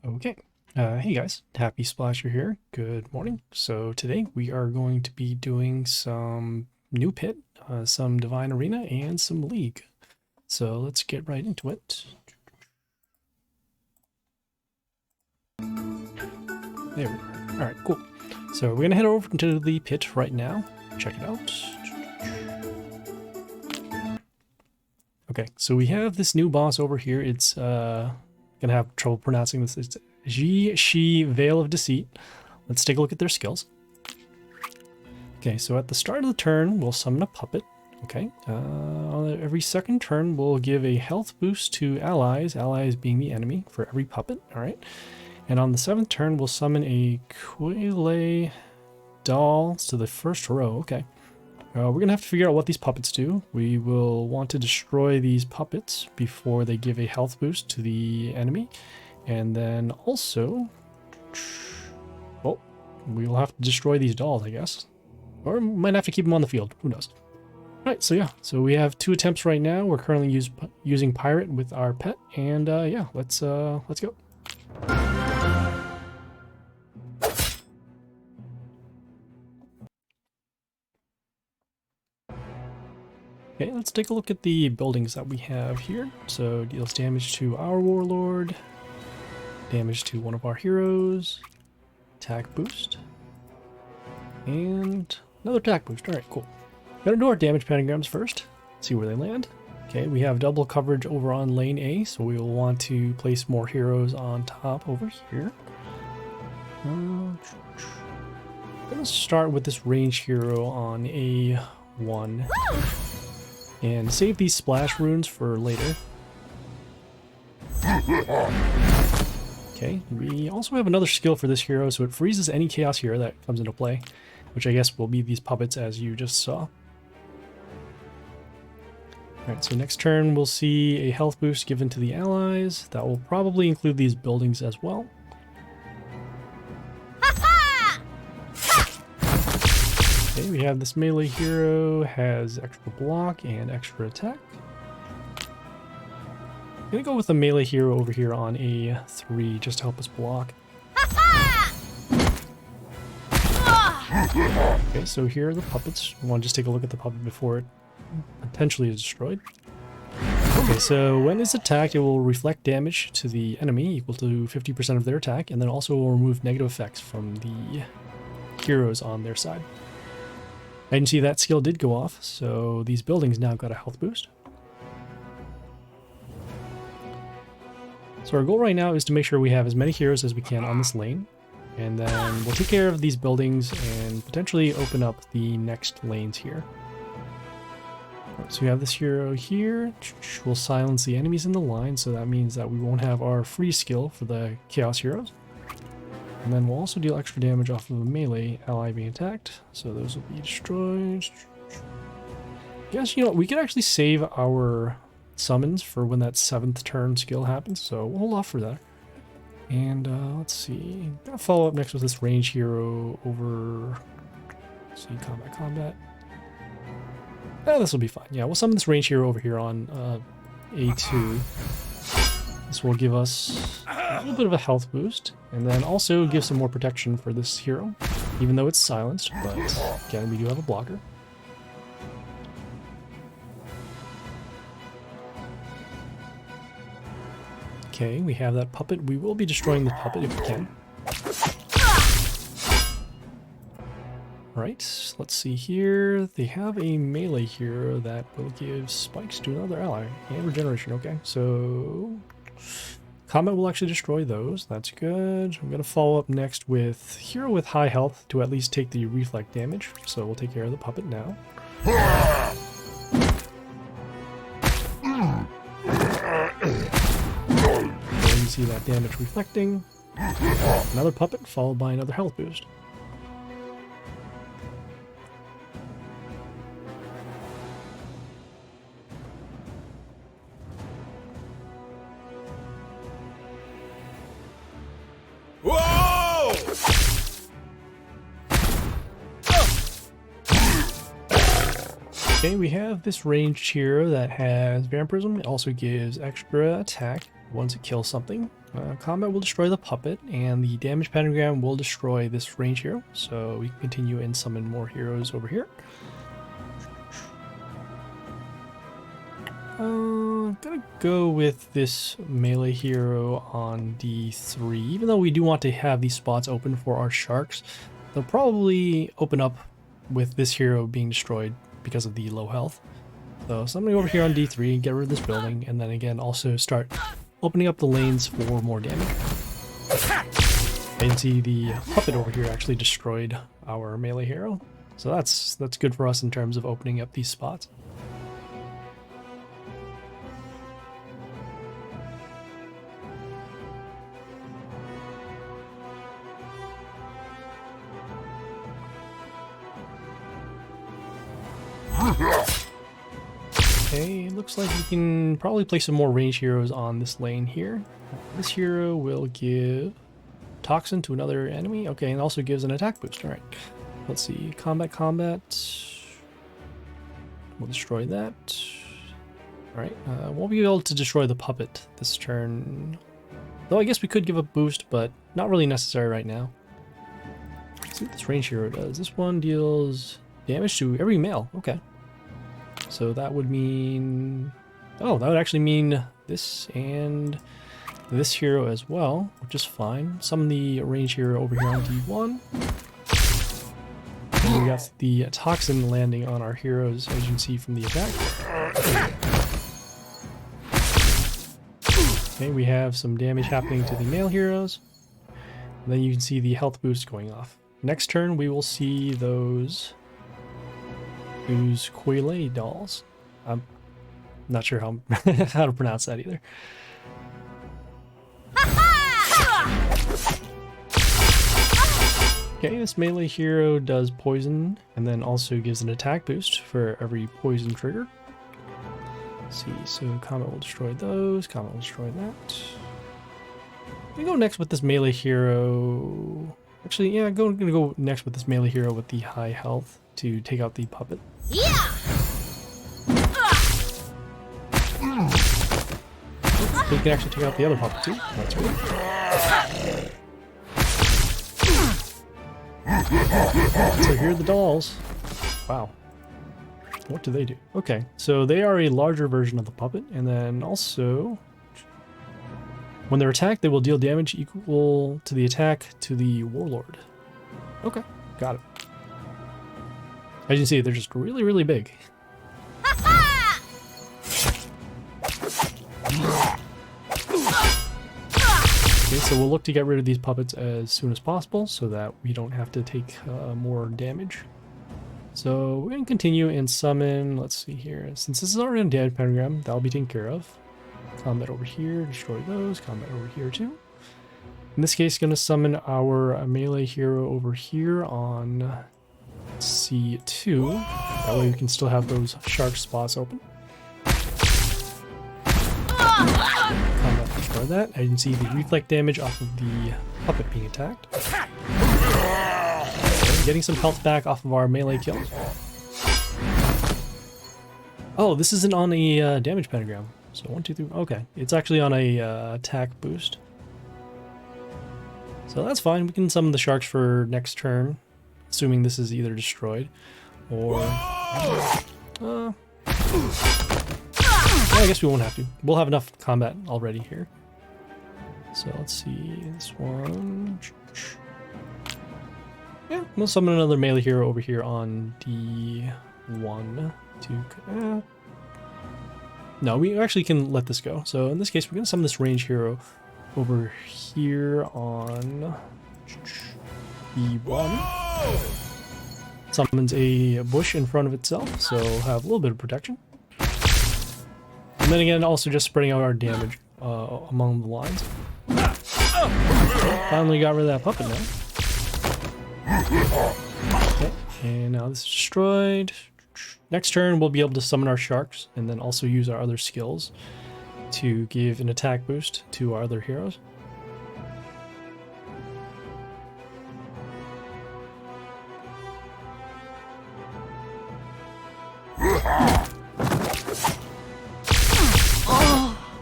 Okay, hey guys, Happy Splasher here. Good morning. So today we are going to be doing some new pit, some Divine Arena, and some League. So let's get right into it. There we are. Alright, cool. So we're going to head over into the pit right now. Check it out. Okay, so we have this new boss over here. It's gonna have trouble pronouncing this. It's She Veil of Deceit. Let's take a look at their skills. Okay, so at the start of the turn, we'll summon a puppet. Okay, every second turn, we'll give a health boost to allies, allies being the enemy, for every puppet. All right, and on the 7th turn, we'll summon a Quayle doll to the first row. Okay. We're going to have to figure out what these puppets do. We will want to destroy these puppets before they give a health boost to the enemy. And then also, well, we'll have to destroy these dolls, I guess. Or might have to keep them on the field. Who knows? Alright, so yeah. So we have 2 attempts right now. We're currently using Pirate with our pet. And yeah, let's go. Okay, let's take a look at the buildings that we have here. So deals damage to our warlord, damage to one of our heroes, attack boost, and another attack boost. Alright, cool. Gotta do our damage pentagrams first, see where they land. Okay, we have double coverage over on lane A, so we will want to place more heroes on top over here. I'm gonna start with this range hero on A1. And save these splash runes for later. Okay, we also have another skill for this hero, so it freezes any chaos hero that comes into play, which I guess will be these puppets as you just saw. Alright, so next turn we'll see a health boost given to the allies. That will probably include these buildings as well. Okay, we have this melee hero, has extra block and extra attack. I'm gonna go with the melee hero over here on A3 just to help us block. Okay, so here are the puppets. I want to just take a look at the puppet before it potentially is destroyed. Okay, so when it's attacked, it will reflect damage to the enemy equal to 50% of their attack, and then also will remove negative effects from the heroes on their side. I can see that skill did go off, so these buildings now got a health boost. So our goal right now is to make sure we have as many heroes as we can on this lane, and then we'll take care of these buildings and potentially open up the next lanes here. So we have this hero here. We'll silence the enemies in the line, so that means that we won't have our free skill for the chaos heroes. And then we'll also deal extra damage off of a melee ally being attacked. So those will be destroyed. Guess, you know, we could actually save our summons for when that 7th turn skill happens. So we'll hold off for that. And let's see. I'm gonna follow up next with this range hero over... Let's see, combat. This will be fine. Yeah, we'll summon this range hero over here on A2. This will give us a little bit of a health boost, and then also give some more protection for this hero, even though it's silenced, but again, we do have a blocker. Okay, we have that puppet. We will be destroying the puppet if we can. Right, let's see here. They have a melee hero that will give spikes to another ally, and regeneration. Okay, so... Combat will actually destroy those. That's good. I'm going to follow up next with hero with high health to at least take the reflect damage. So we'll take care of the puppet now. There you see that damage reflecting. Another puppet followed by another health boost. Okay, we have this ranged hero that has vampirism. It also gives extra attack, once it kills something, combat will destroy the puppet, and the damage pentagram will destroy this range hero. So we can continue and summon more heroes over here. I'm gonna go with this melee hero on D3. Even though we do want to have these spots open for our sharks, they'll probably open up with this hero being destroyed because of the low health. So something over here on D3, get rid of this building, and then again also start opening up the lanes for more damage. And see the puppet over here actually destroyed our melee hero. So that's good for us in terms of opening up these spots. Okay, looks like we can probably play some more range heroes on this lane here. This hero will give Toxin to another enemy. Okay, and also gives an attack boost. Alright, let's see. Combat. We'll destroy that. Alright, won't be able to destroy the puppet this turn. Though I guess we could give a boost, but not really necessary right now. Let's see what this range hero does. This one deals damage to every male. Okay. So that would mean... oh, that would actually mean this and this hero as well, which is fine. Summon the range hero over here on D1. And we got the Toxin landing on our heroes, as you can see from the attack. Okay, we have some damage happening to the male heroes. And then you can see the health boost going off. Next turn, we will see those Quayle dolls. I'm not sure how how to pronounce that either. Okay, this melee hero does poison and then also gives an attack boost for every poison trigger. Let's see, so combat will destroy those, combat will destroy that. We go next with this melee hero. Actually, yeah, I'm gonna go next with this melee hero with the high health to take out the puppet. Yeah. So you can actually take out the other puppet too. That's good. So here are the dolls. Wow. What do they do? Okay, so they are a larger version of the puppet, and then also when they're attacked, they will deal damage equal to the attack to the warlord. Okay, got it. As you can see, they're just really, really big. Okay, so we'll look to get rid of these puppets as soon as possible so that we don't have to take more damage. So we're going to continue and summon, let's see here, since this is already a damage pentagram, that'll be taken care of. Combat over here, destroy those, combat over here too. In this case, going to summon our melee hero over here on C2. That way we can still have those shark spots open. Combat destroy that. As you can see the reflect damage off of the puppet being attacked. Okay, getting some health back off of our melee kills. Oh, this isn't on a damage pentagram. So 1, 2, 3. Okay, it's actually on a attack boost. So that's fine. We can summon the sharks for next turn, assuming this is either destroyed or... well, I guess we won't have to. We'll have enough combat already here. So let's see this one. Yeah, we'll summon another melee hero over here on D1 to... no, we actually can let this go. So in this case, we're going to summon this range hero over here on B1. Summons a bush in front of itself, so we'll have a little bit of protection. And then again, also just spreading out our damage among the lines. Okay, finally got rid of that puppet now. Okay, and now this is destroyed. Next turn, we'll be able to summon our sharks and then also use our other skills to give an attack boost to our other heroes.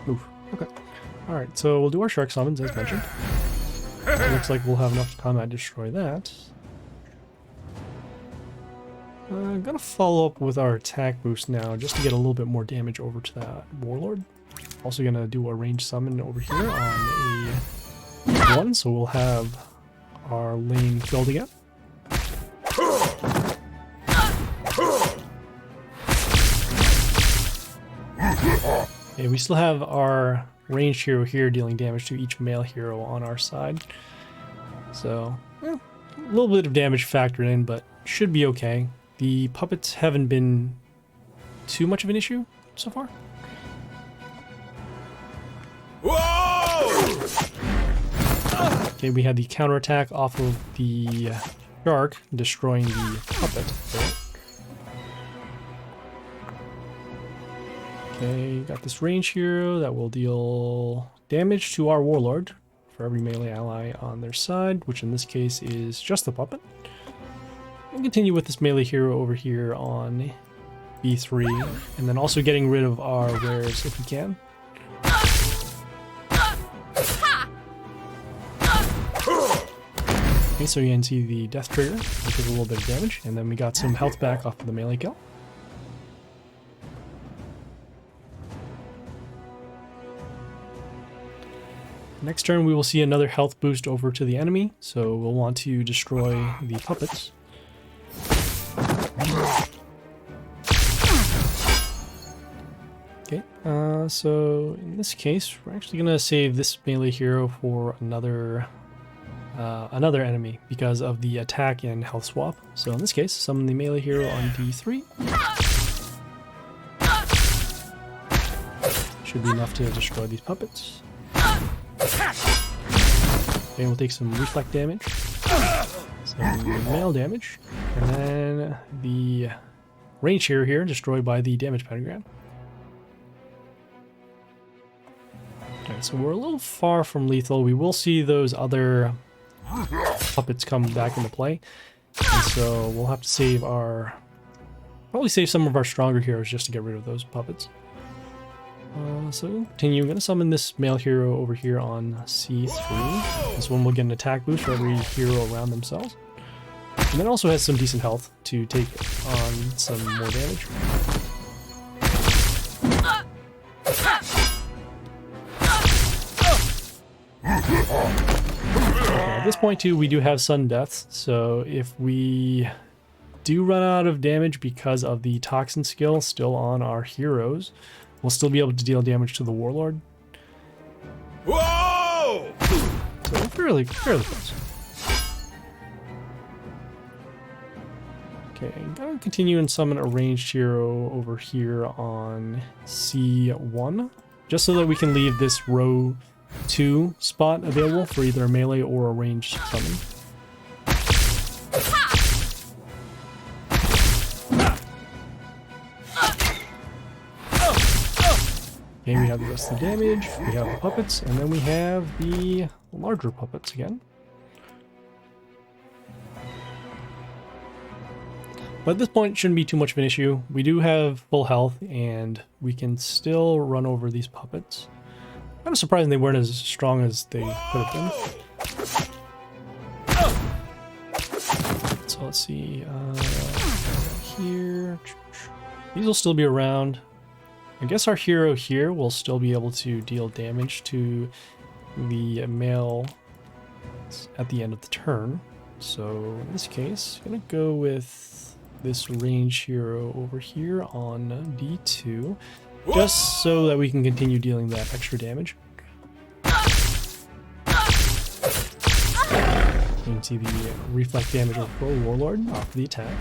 Oof. Okay. Alright, So we'll do our shark summons as mentioned. It looks like we'll have enough combat to destroy that. I'm gonna follow up with our attack boost now just to get a little bit more damage over to that warlord. Also gonna do a ranged summon over here on a 1, so we'll have our lane filled again. Okay, we still have our ranged hero here dealing damage to each male hero on our side. So, a little bit of damage factored in, but should be okay. The puppets haven't been too much of an issue so far. Whoa! Okay, we had the counterattack off of the shark, destroying the puppet. Okay, got this range hero that will deal damage to our warlord for every melee ally on their side, which in this case is just the puppet. And continue with this melee hero over here on B3, and then also getting rid of our rares if we can. Okay, so you can see the death trigger, which is a little bit of damage, and then we got some health back off of the melee kill. Next turn we will see another health boost over to the enemy, so we'll want to destroy the puppets. Okay, so in this case we're actually going to save this melee hero for another enemy because of the attack and health swap. So in this case, summon the melee hero on D3. Should be enough to destroy these puppets. Okay, we'll take some reflect damage, some mail damage, and then the range hero here destroyed by the damage pentagram. Alright, so we're a little far from lethal. We will see those other puppets come back into play, and so we'll have to save probably save some of our stronger heroes just to get rid of those puppets. So continue. I'm going to summon this male hero over here on C3. This one will get an attack boost for every hero around themselves. And then also has some decent health to take on some more damage. Okay, at this point too, we do have sudden deaths, so if we do run out of damage because of the toxin skill still on our heroes, we'll still be able to deal damage to the warlord. Whoa! So fairly close. Okay, I'm gonna continue and summon a ranged hero over here on C1, just so that we can leave this row 2 spot available for either a melee or a ranged summon. Okay, we have the rest of the damage, we have the puppets, and then we have the larger puppets again. But at this point, it shouldn't be too much of an issue. We do have full health, and we can still run over these puppets. Kind of surprising they weren't as strong as they could have been. So let's see, here. These will still be around. I guess our hero here will still be able to deal damage to the male at the end of the turn. So in this case, I'm gonna go with this range hero over here on D2, just so that we can continue dealing that extra damage. You can see the reflect damage of the warlord off the attack.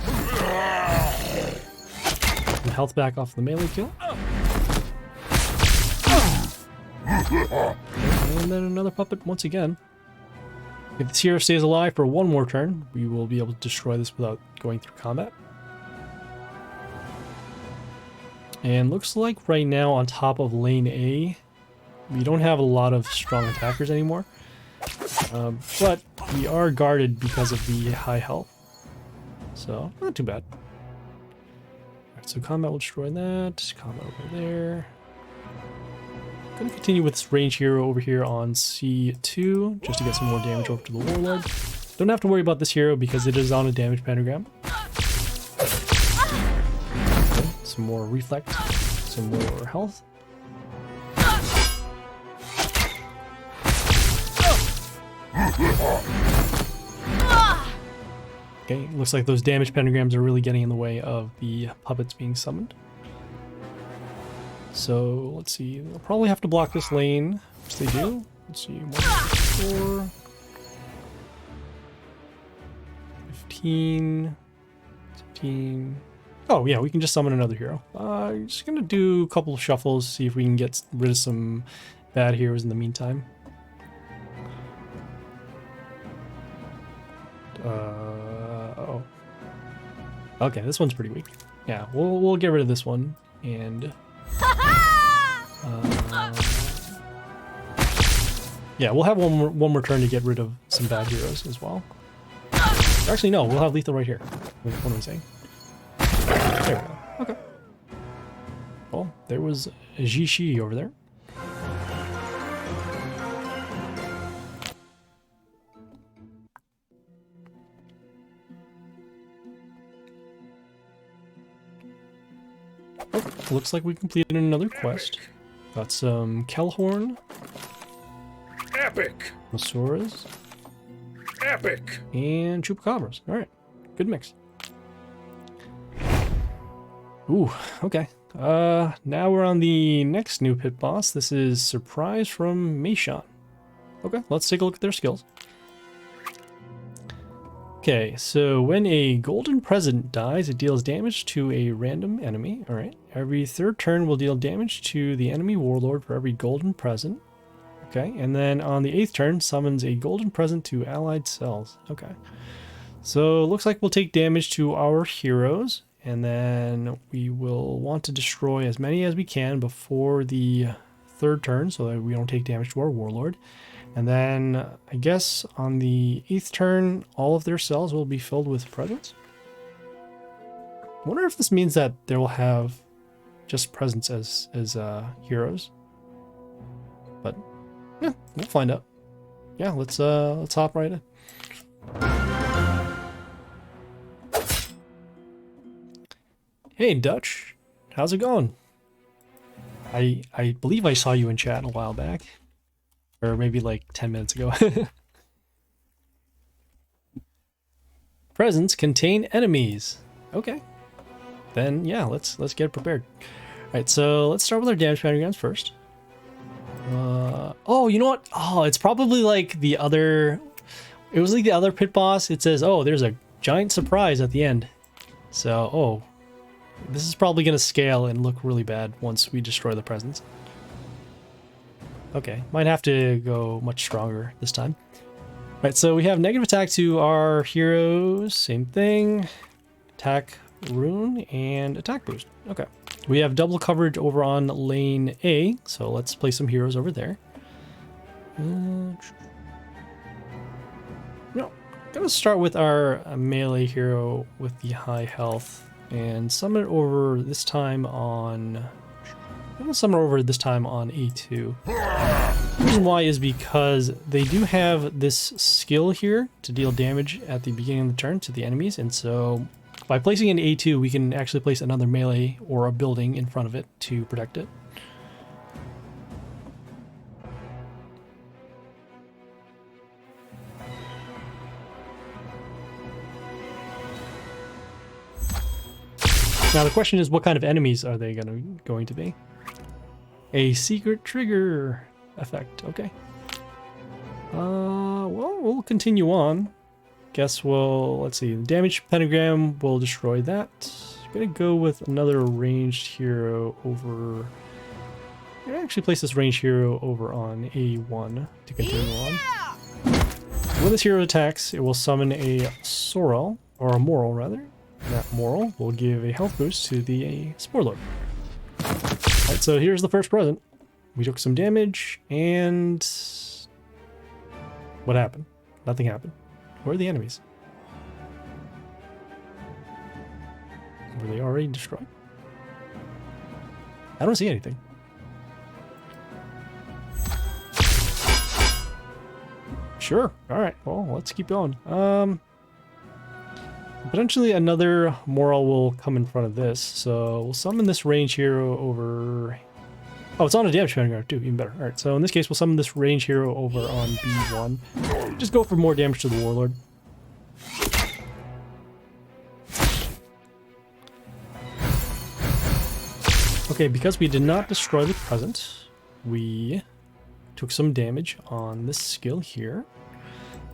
And health back off the melee kill. And then another puppet once again. If this hero stays alive for one more turn, we will be able to destroy this without going through combat. And looks like right now on top of lane A, we don't have a lot of strong attackers anymore. But we are guarded because of the high health. So, not too bad. Alright, so combat will destroy that. Combat over there. gonna continue with this range hero over here on C2 just to get some more damage over to the Warlord. Don't have to worry about this hero because it is on a damage pentagram. Okay, some more reflect, some more health. Okay, looks like those damage pentagrams are really getting in the way of the puppets being summoned. So let's see, they'll probably have to block this lane, which they do. Let's see, 1, 4, 15, 15. Oh yeah, we can just summon another hero. Just gonna do a couple of shuffles, see if we can get rid of some bad heroes in the meantime. Oh. Okay, this one's pretty weak. Yeah, we'll get rid of this one and yeah, we'll have one more turn to get rid of some bad heroes as well. Actually, no, we'll have lethal right here. Wait, what am I saying? There we go. Okay. Well, there was a Jishi over there. Oh, looks like we completed another quest. Got some Kelhorn. Epic! Masuras. Epic! And Chupacabras. Alright. Good mix. Ooh, okay. Now we're on the next new pit boss. This is Surprise from Meishan. Okay, let's take a look at their skills. Okay, so when a golden present dies, it deals damage to a random enemy. Alright. Every third turn will deal damage to the enemy warlord for every golden present. Okay, and then on the 8th turn, summons a golden present to allied cells. Okay. So, looks like we'll take damage to our heroes, and then we will want to destroy as many as we can before the 3rd turn so that we don't take damage to our warlord. And then, I guess, on the 8th turn, all of their cells will be filled with presents. I wonder if this means that they will have just presents as heroes. But, yeah, we'll find out. Yeah, let's hop right in. Hey, Dutch. How's it going? I believe I saw you in chat a while back. Or maybe like 10 minutes ago. Presents contain enemies. Okay. Then yeah, let's get prepared. Alright, so let's start with our damage pentagrams first. Oh, you know what? Oh, it's probably like the other... It was like the other pit boss. It says, oh, there's a giant surprise at the end. So, oh. This is probably going to scale and look really bad once we destroy the presents. Okay, might have to go much stronger this time. Right, so we have negative attack to our heroes, same thing. Attack rune and attack boost. Okay, we have double coverage over on lane A, so let's play some heroes over there. No, gonna start with our melee hero with the high health and summon it over this time on... I'm going to summon over this time on A2. The reason why is because they do have this skill here to deal damage at the beginning of the turn to the enemies, and so by placing an A2 we can actually place another melee or a building in front of it to protect it. Now the question is, what kind of enemies are they going to be? A secret trigger effect. Okay. Well, we'll continue on. Guess let's see. The damage pentagram will destroy that. I'm gonna go with another ranged hero over... I'm gonna actually place this ranged hero over on A1 to continue on. When this hero attacks, it will summon a Sorrel, or a Moral rather. That Moral will give a health boost to the Spore Lord. Alright, so here's the first present. We took some damage, and... What happened? Nothing happened. Where are the enemies? Were they already destroyed? I don't see anything. Sure. All right. Well, let's keep going. Potentially another moral will come in front of this, so we'll summon this range hero over. Oh, it's on a damage pentagram too, even better. All right. So in this case, we'll summon this range hero over on B1. Just go for more damage to the warlord. Okay, because we did not destroy the present, we took some damage on this skill here.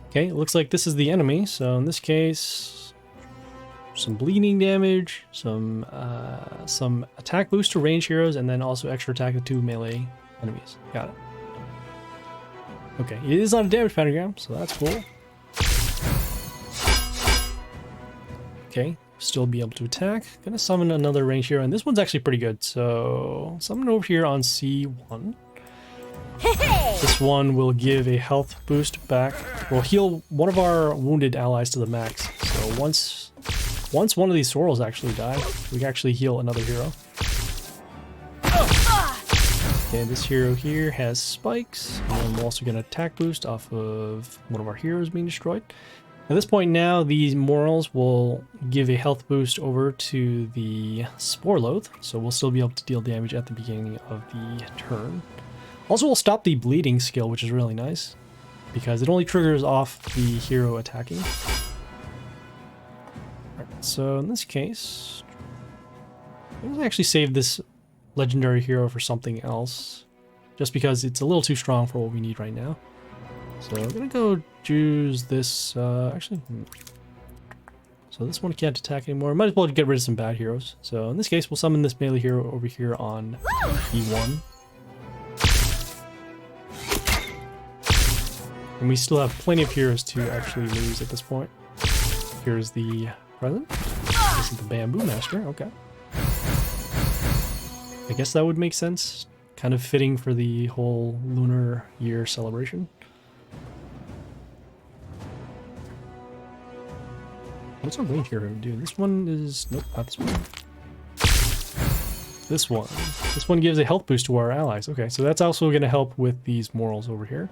Okay, it looks like this is the enemy, so in this case, some bleeding damage, some attack boost to range heroes, and then also extra attack to 2 melee enemies. Got it. Okay, it is on a damage pentagram, so that's cool. Okay, still be able to attack. Gonna summon another range hero, and this one's actually pretty good. So summon over here on C1. This one will give a health boost back. We'll heal one of our wounded allies to the max. So once one of these sorrels actually die, we can actually heal another hero. Okay, this hero here has spikes, and then we're also gonna attack boost off of one of our heroes being destroyed. At this point now, these morals will give a health boost over to the Scuhpurzoh, so we'll still be able to deal damage at the beginning of the turn. Also, we'll stop the bleeding skill, which is really nice, because it only triggers off the hero attacking. Alright, so in this case, I'll actually save this legendary hero for something else, just because it's a little too strong for what we need right now. So I'm gonna go choose this, actually, so this one can't attack anymore. Might as well get rid of some bad heroes. So in this case, we'll summon this melee hero over here on E1. And we still have plenty of heroes to actually lose at this point. Here's the present. This is the Bamboo Master, okay. I guess that would make sense. Kind of fitting for the whole Lunar Year Celebration. What's our range hero do? This one is... Nope, not this one. This one. This one gives a health boost to our allies. Okay, so that's also going to help with these morals over here.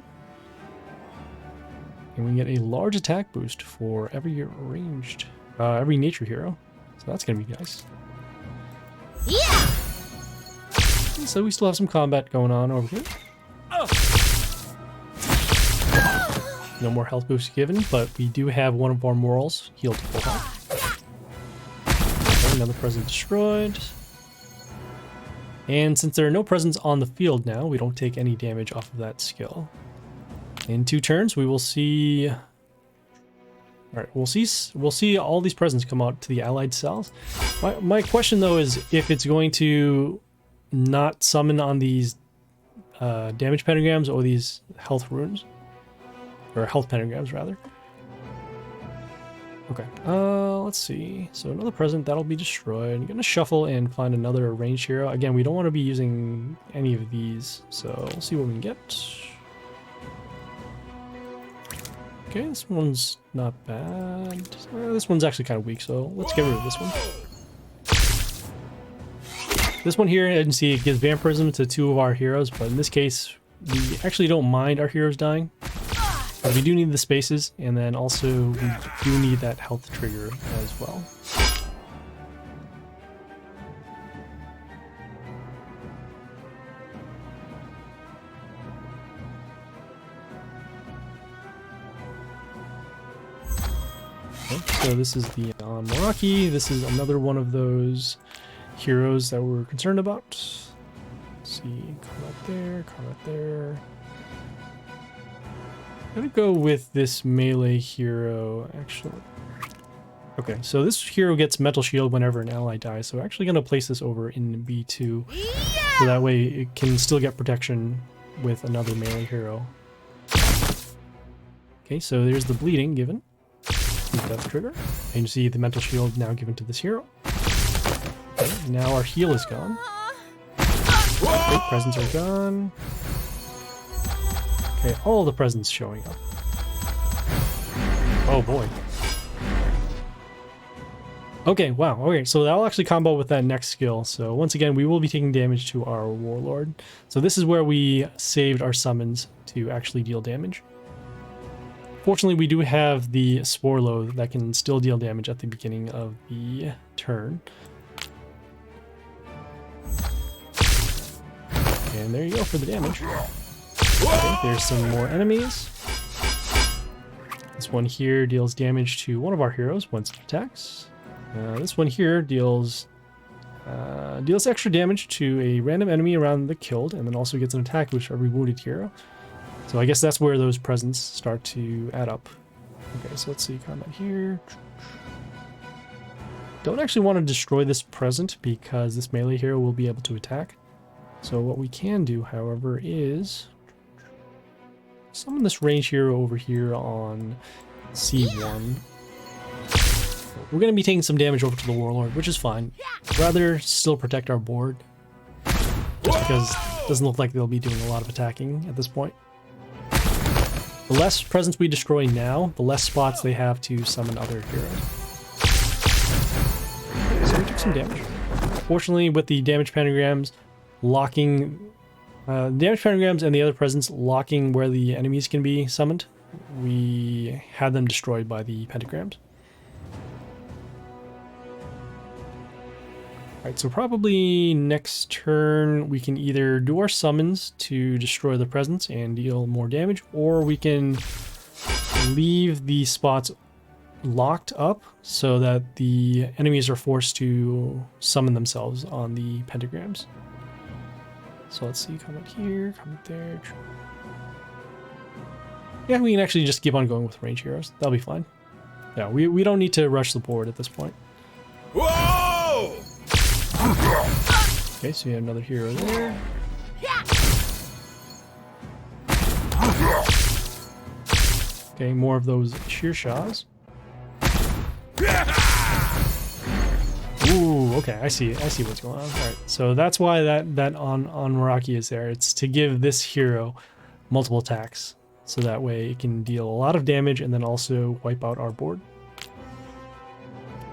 And we get a large attack boost for every ranged... every nature hero. So that's going to be nice. Yeah! So we still have some combat going on over here. No more health boosts given, but we do have one of our morals healed to full health. Okay, another present destroyed. And since there are no presents on the field now, we don't take any damage off of that skill. In 2 turns, we will see... Alright, we'll see all these presents come out to the allied cells. My question though is if it's going to not summon on these damage pentagrams or these health runes. Or health pentagrams, rather. Okay, let's see. So another present, that'll be destroyed. I'm gonna shuffle and find another ranged hero. Again, we don't want to be using any of these, so we'll see what we can get. Okay, this one's not bad. This one's actually kind of weak, so let's get rid of this one. This one here, as you can see, it gives vampirism to 2 of our heroes, but in this case, we actually don't mind our heroes dying. But we do need the spaces, and then also we do need that health trigger as well. Okay, so this is the Meraki. This is another one of those heroes that we're concerned about. Let's see, combat there, combat there. I'm gonna go with this melee hero, actually. Okay, so this hero gets Metal Shield whenever an ally dies, so we're actually gonna place this over in B2. So that way it can still get protection with another melee hero. Okay, so there's the bleeding given. Death trigger. And you see the Mental Shield now given to this hero. Okay, now our heal is gone. Okay, presents are gone. Okay, all the presents showing up. Oh boy. Okay, wow. Okay, so that'll actually combo with that next skill. So once again, we will be taking damage to our Warlord. So this is where we saved our summons to actually deal damage. Fortunately, we do have the Spore Load that can still deal damage at the beginning of the turn. And there you go for the damage. Okay, there's some more enemies. This one here deals damage to one of our heroes once it attacks. This one here deals extra damage to a random enemy around the killed, and then also gets an attack boost for every wounded hero. So I guess that's where those presents start to add up. Okay, so let's see combat here. Don't actually want to destroy this present because this melee hero will be able to attack. So what we can do, however, is summon this range hero over here on C1. We're going to be taking some damage over to the Warlord, which is fine. Rather still protect our board, just because it doesn't look like they'll be doing a lot of attacking at this point. The less presents we destroy now, the less spots they have to summon other heroes. So we took some damage. Fortunately, with the damage pentagrams locking, damage pentagrams and the other presents locking where the enemies can be summoned, we had them destroyed by the pentagrams. Alright, so probably next turn we can either do our summons to destroy the presence and deal more damage, or we can leave the spots locked up so that the enemies are forced to summon themselves on the pentagrams. So let's see, comment here, comment there. Yeah, we can actually just keep on going with range heroes. That'll be fine. Yeah, we don't need to rush the board at this point. Whoa! Okay, so we have another hero there. Okay, more of those Shearshas. Ooh, okay, I see what's going on. Alright, so that's why that on Meraki is there. It's to give this hero multiple attacks. So that way it can deal a lot of damage and then also wipe out our board.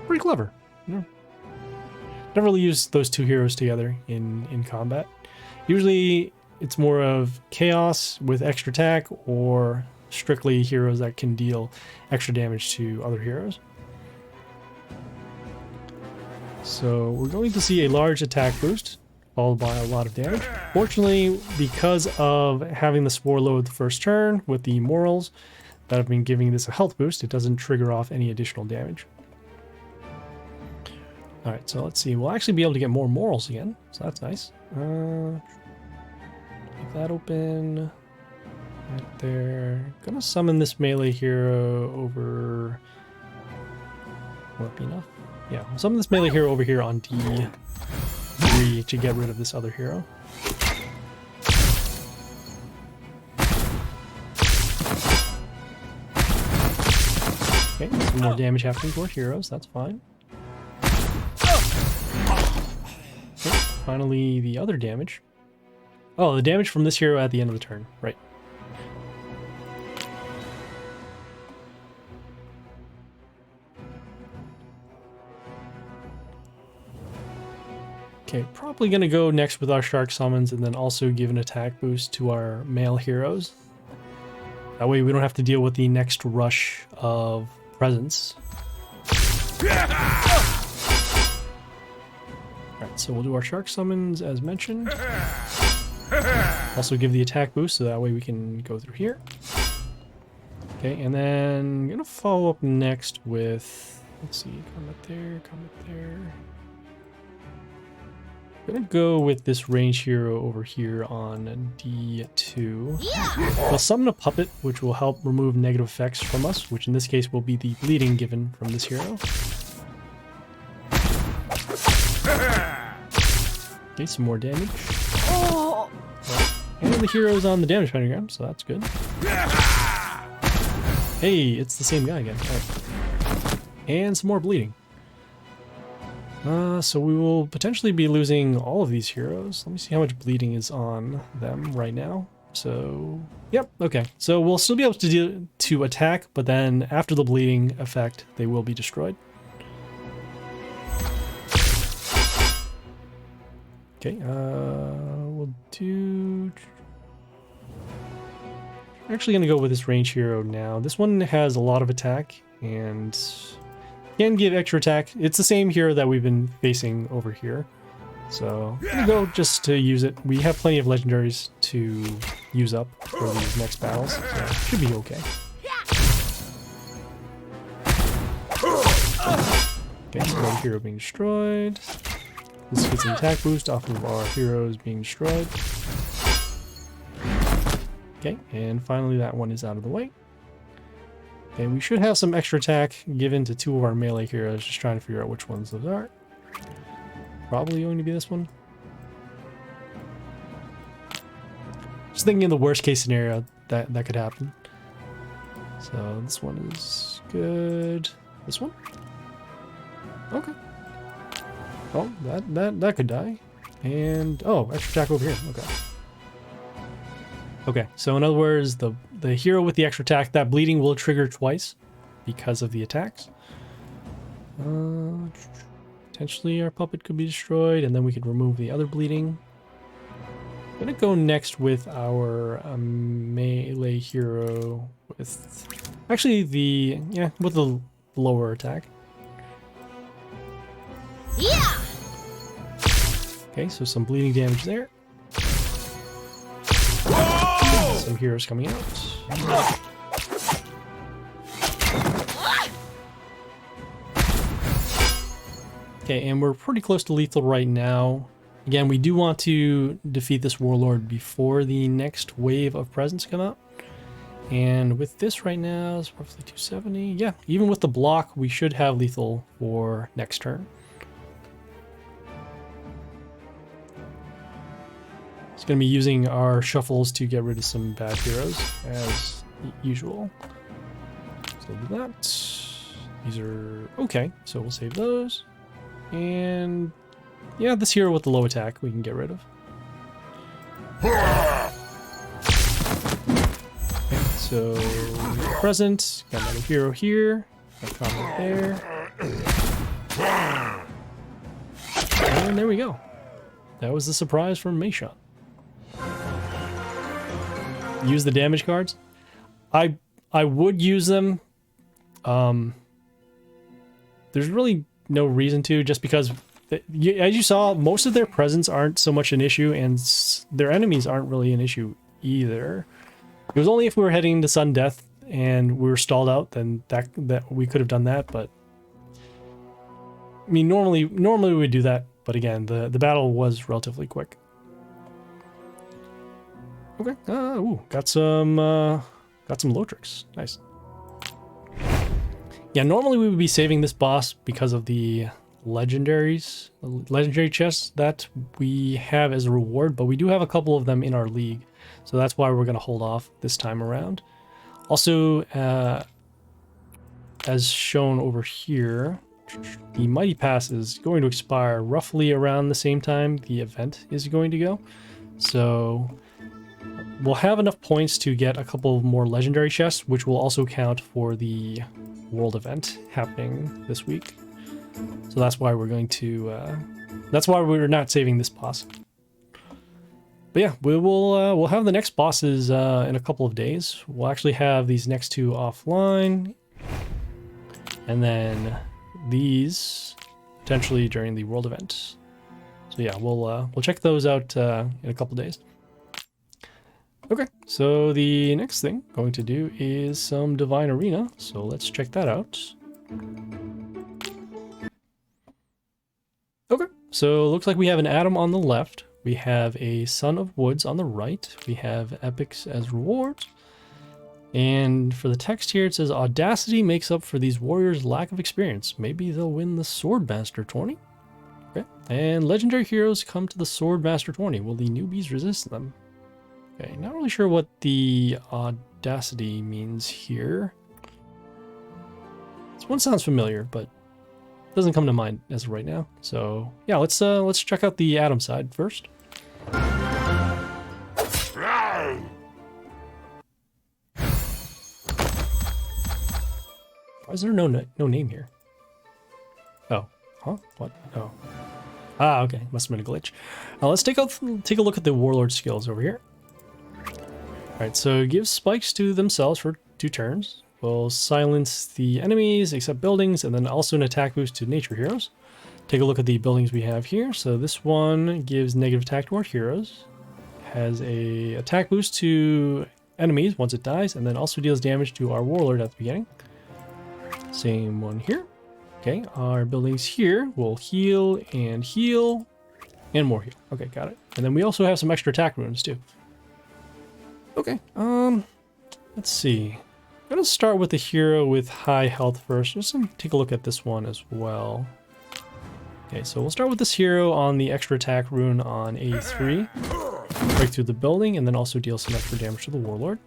Pretty clever. Yeah. Never really use those two heroes together in combat. Usually it's more of chaos with extra attack or strictly heroes that can deal extra damage to other heroes. So we're going to see a large attack boost followed by a lot of damage. Fortunately, because of having the Spore Load the first turn with the morals that have been giving this a health boost, it doesn't trigger off any additional damage. Alright, so let's see. We'll actually be able to get more morals again, so that's nice. Leave that open. Right there. Gonna summon this melee hero over... Will that be enough? Yeah, I'll summon this melee hero over here on D3 to get rid of this other hero. Okay, some more damage happening to our heroes, that's fine. Okay, finally the other damage. Oh, the damage from this hero at the end of the turn, right. Okay, probably gonna go next with our shark summons and then also give an attack boost to our male heroes. That way we don't have to deal with the next rush of presents. Alright, so we'll do our shark summons as mentioned. Also give the attack boost so that way we can go through here. Okay, and then I'm gonna follow up next with, let's see, comment there, comment there. I'm gonna go with this range hero over here on D2. I'll summon a puppet, which will help remove negative effects from us, which in this case will be the bleeding given from this hero. Okay, some more damage. And the hero's on the damage pentagram, so that's good. Hey, it's the same guy again. Right. And some more bleeding. So we will potentially be losing all of these heroes. Let me see how much bleeding is on them right now. So, yep, okay. So we'll still be able to attack, but then after the bleeding effect, they will be destroyed. Okay, we'll do... actually going to go with this range hero now. This one has a lot of attack and can give extra attack. It's the same hero that we've been facing over here. So I'm going to go just to use it. We have plenty of legendaries to use up for these next battles, so it should be okay. Okay, so another hero being destroyed. This gets an attack boost off of our heroes being destroyed. Okay, and finally that one is out of the way. Okay, we should have some extra attack given to two of our melee heroes, just trying to figure out which ones those are. Probably going to be this one. Just thinking in the worst case scenario that could happen. So this one is good. This one? Okay. Oh, that could die. And oh, extra attack over here. Okay. Okay, so in other words, the hero with the extra attack, that bleeding will trigger twice because of the attacks. Potentially our puppet could be destroyed, and then we could remove the other bleeding. I'm gonna go next with our melee hero with actually with the lower attack. Yeah. Okay, so some bleeding damage there. Some heroes coming out. Okay, and we're pretty close to lethal right now. Again, we do want to defeat this warlord before the next wave of presents come out. And with this right now, it's roughly 270. Yeah, even with the block, we should have lethal for next turn. It's going to be using our shuffles to get rid of some bad heroes, as usual. So we'll do that. These are okay, so we'll save those. And yeah, this hero with the low attack we can get rid of. Okay, so present, got another hero here, got combat there. And there we go. That was the surprise from Meishan. Use the damage cards. I would use them. There's really no reason to, just because as you saw, most of their presence aren't so much an issue, and their enemies aren't really an issue either. It was only if we were heading to sudden death and we were stalled out, then that we could have done that. But I mean, normally we would do that, but again, the battle was relatively quick. Okay. Ooh, got some Lotrix. Nice. Yeah, normally we would be saving this boss because of the legendary chests that we have as a reward, but we do have a couple of them in our league, so that's why we're going to hold off this time around. Also, as shown over here, the Mighty Pass is going to expire roughly around the same time the event is going to go, so we'll have enough points to get a couple more legendary chests, which will also count for the world event happening this week. So that's why we're going to that's why we're not saving this boss. But yeah, we'll have the next bosses in a couple of days. We'll actually have these next two offline, and then these potentially during the world event. So yeah, we'll check those out in a couple days. Okay, so the next thing I'm going to do is some Divine Arena, so let's check that out. Okay, so it looks like we have an Atom on the left, we have a Son of Woods on the right, we have Epics as rewards, and for the text here it says, Audacity makes up for these warriors' lack of experience. Maybe they'll win the Swordmaster tourney? Okay, and Legendary Heroes come to the Swordmaster tourney. Will the newbies resist them? Okay, not really sure what the Audacity means here. This one sounds familiar, but doesn't come to mind as of right now. So yeah, let's check out the Atom side first. Why is there no name here? Oh, huh? What? Oh, okay, must have been a glitch. Let's take a look at the Warlord skills over here. Alright, so it gives spikes to themselves for 2 turns. We'll silence the enemies, except buildings, and then also an attack boost to nature heroes. Take a look at the buildings we have here. So this one gives negative attack to our heroes. Has a attack boost to enemies once it dies, and then also deals damage to our warlord at the beginning. Same one here. Okay, our buildings here will heal, and more heal. Okay, got it. And then we also have some extra attack runes too. Okay, let's see. I'm gonna start with the hero with high health first. Just gonna take a look at this one as well. Okay, so we'll start with this hero on the extra attack rune on A3. Break through the building and then also deal some extra damage to the warlord.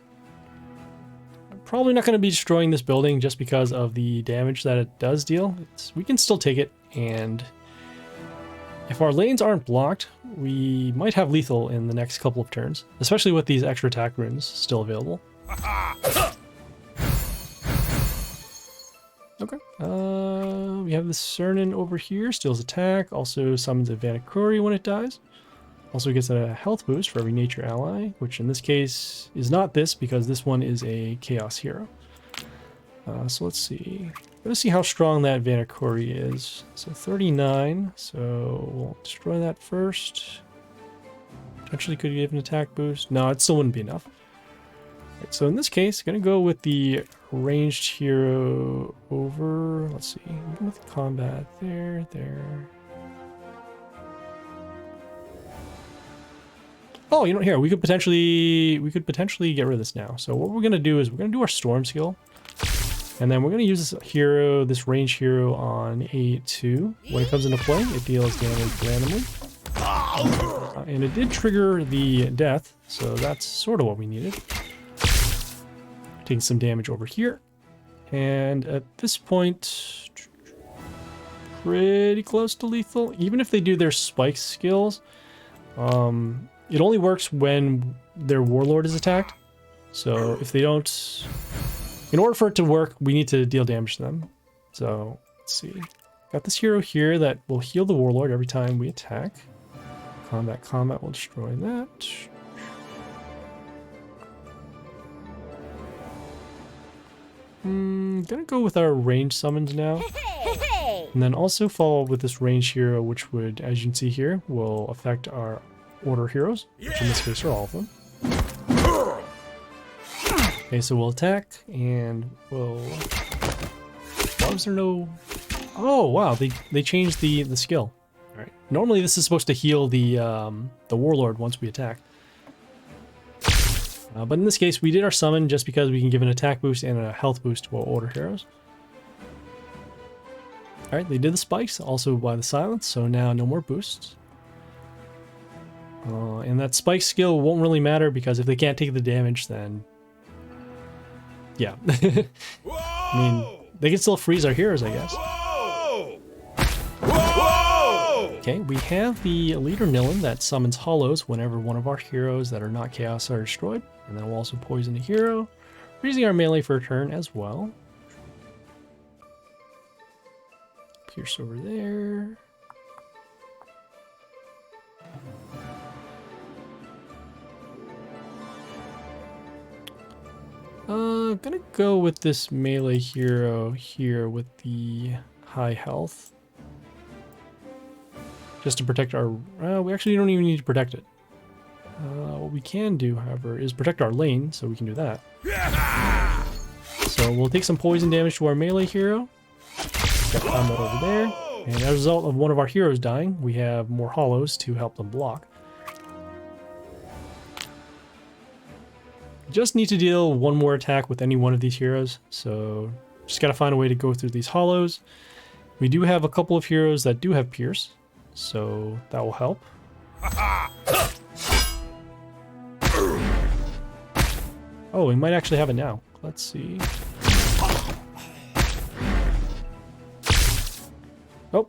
I'm probably not going to be destroying this building just because of the damage that it does deal. We can still take it, and if our lanes aren't blocked, we might have lethal in the next couple of turns, especially with these extra attack runes still available. Okay, we have the Cernan over here, steals attack, also summons a Vanakuri when it dies. Also gets a health boost for every nature ally, which in this case is not this because this one is a chaos hero. So let's see. Let's see how strong that Vanakuri is. So 39, so we'll destroy that first. Potentially could give an attack boost. No, it still wouldn't be enough. Right, so in this case, gonna go with the ranged hero over, let's see, with combat, there. Oh, you know, here, we could potentially get rid of this now. So what we're gonna do is we're gonna do our storm skill. And then we're gonna use this hero, this ranged hero on A2. When it comes into play, it deals damage randomly. And it did trigger the death, so that's sort of what we needed. Taking some damage over here. And at this point, pretty close to lethal. Even if they do their spike skills, it only works when their warlord is attacked. So if they don't, in order for it to work, we need to deal damage to them. So let's see. Got this hero here that will heal the warlord every time we attack. Combat will destroy that. Gonna go with our range summons now. And then also follow with this range hero, which would, as you can see here, will affect our order heroes, which in this case are all of them. Okay, so we'll attack, and we'll... Why was there no... Oh, wow, they changed the skill. Alright, normally this is supposed to heal the warlord once we attack. But in this case, we did our summon just because we can give an attack boost and a health boost to our order heroes. Alright, they did the spikes, also by the silence, so now no more boosts. And that spike skill won't really matter because if they can't take the damage, then... Yeah. I mean, they can still freeze our heroes, I guess. Okay, we have the leader Nilin that summons hollows whenever one of our heroes that are not chaos are destroyed. And then we'll also poison the hero, freezing our melee for a turn as well. Pierce over there. Gonna go with this melee hero here with the high health. Just to protect our... we actually don't even need to protect it. What we can do, however, is protect our lane, so we can do that. So we'll take some poison damage to our melee hero. Got combat over there. And as a result of one of our heroes dying, we have more hollows to help them block. Just need to deal one more attack with any one of these heroes, so just gotta find a way to go through these hollows. We do have a couple of heroes that do have pierce, so that will help. Oh, we might actually have it now. Let's see. Oh,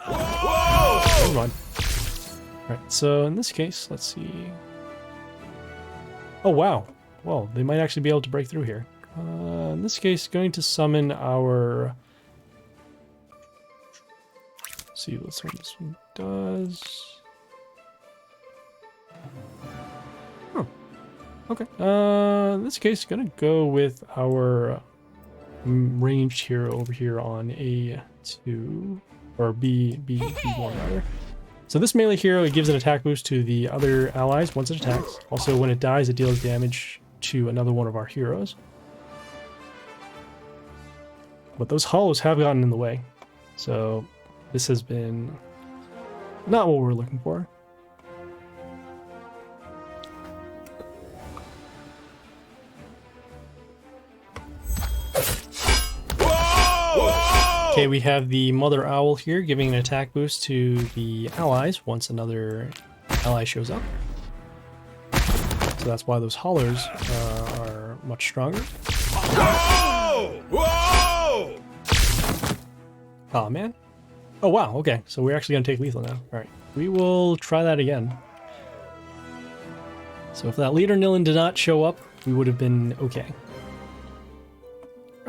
never mind. Alright, so in this case, let's see. Oh, wow. Well, they might actually be able to break through here. In this case, going to summon our... Let's see what this one does. Oh. Okay. In this case, gonna go with our ranged hero over here on A2 or B1 rather. So this melee hero, it gives an attack boost to the other allies once it attacks. Also, when it dies, it deals damage to another one of our heroes. But those hollows have gotten in the way, so this has been not what we're looking for. Okay, we have the Mother Owl here giving an attack boost to the allies once another ally shows up. So that's why those hollers are much stronger. Whoa! Whoa! Oh man. Oh wow, okay. So we're actually going to take lethal now. Alright, we will try that again. So if that leader Nilin did not show up, we would have been okay.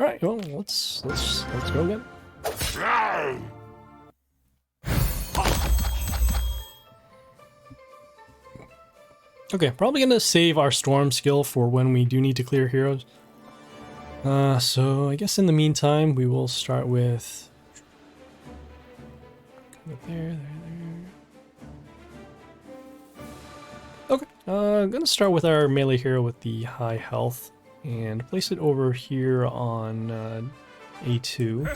Alright, well, let's go again. Okay, probably gonna save our storm skill for when we do need to clear heroes. So I guess in the meantime we will start with there. Okay, gonna start with our melee hero with the high health and place it over here on A2.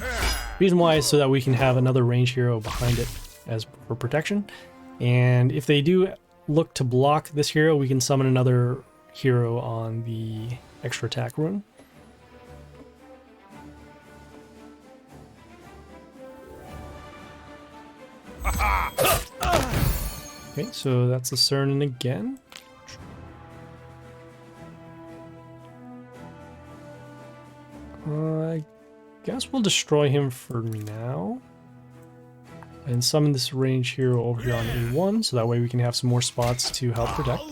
Reason why is so that we can have another range hero behind it as for protection. And if they do look to block this hero, we can summon another hero on the extra attack rune. Okay, so that's the Cernan again. I guess we'll destroy him for now. And summon this range hero over here on A1, so that way we can have some more spots to help protect.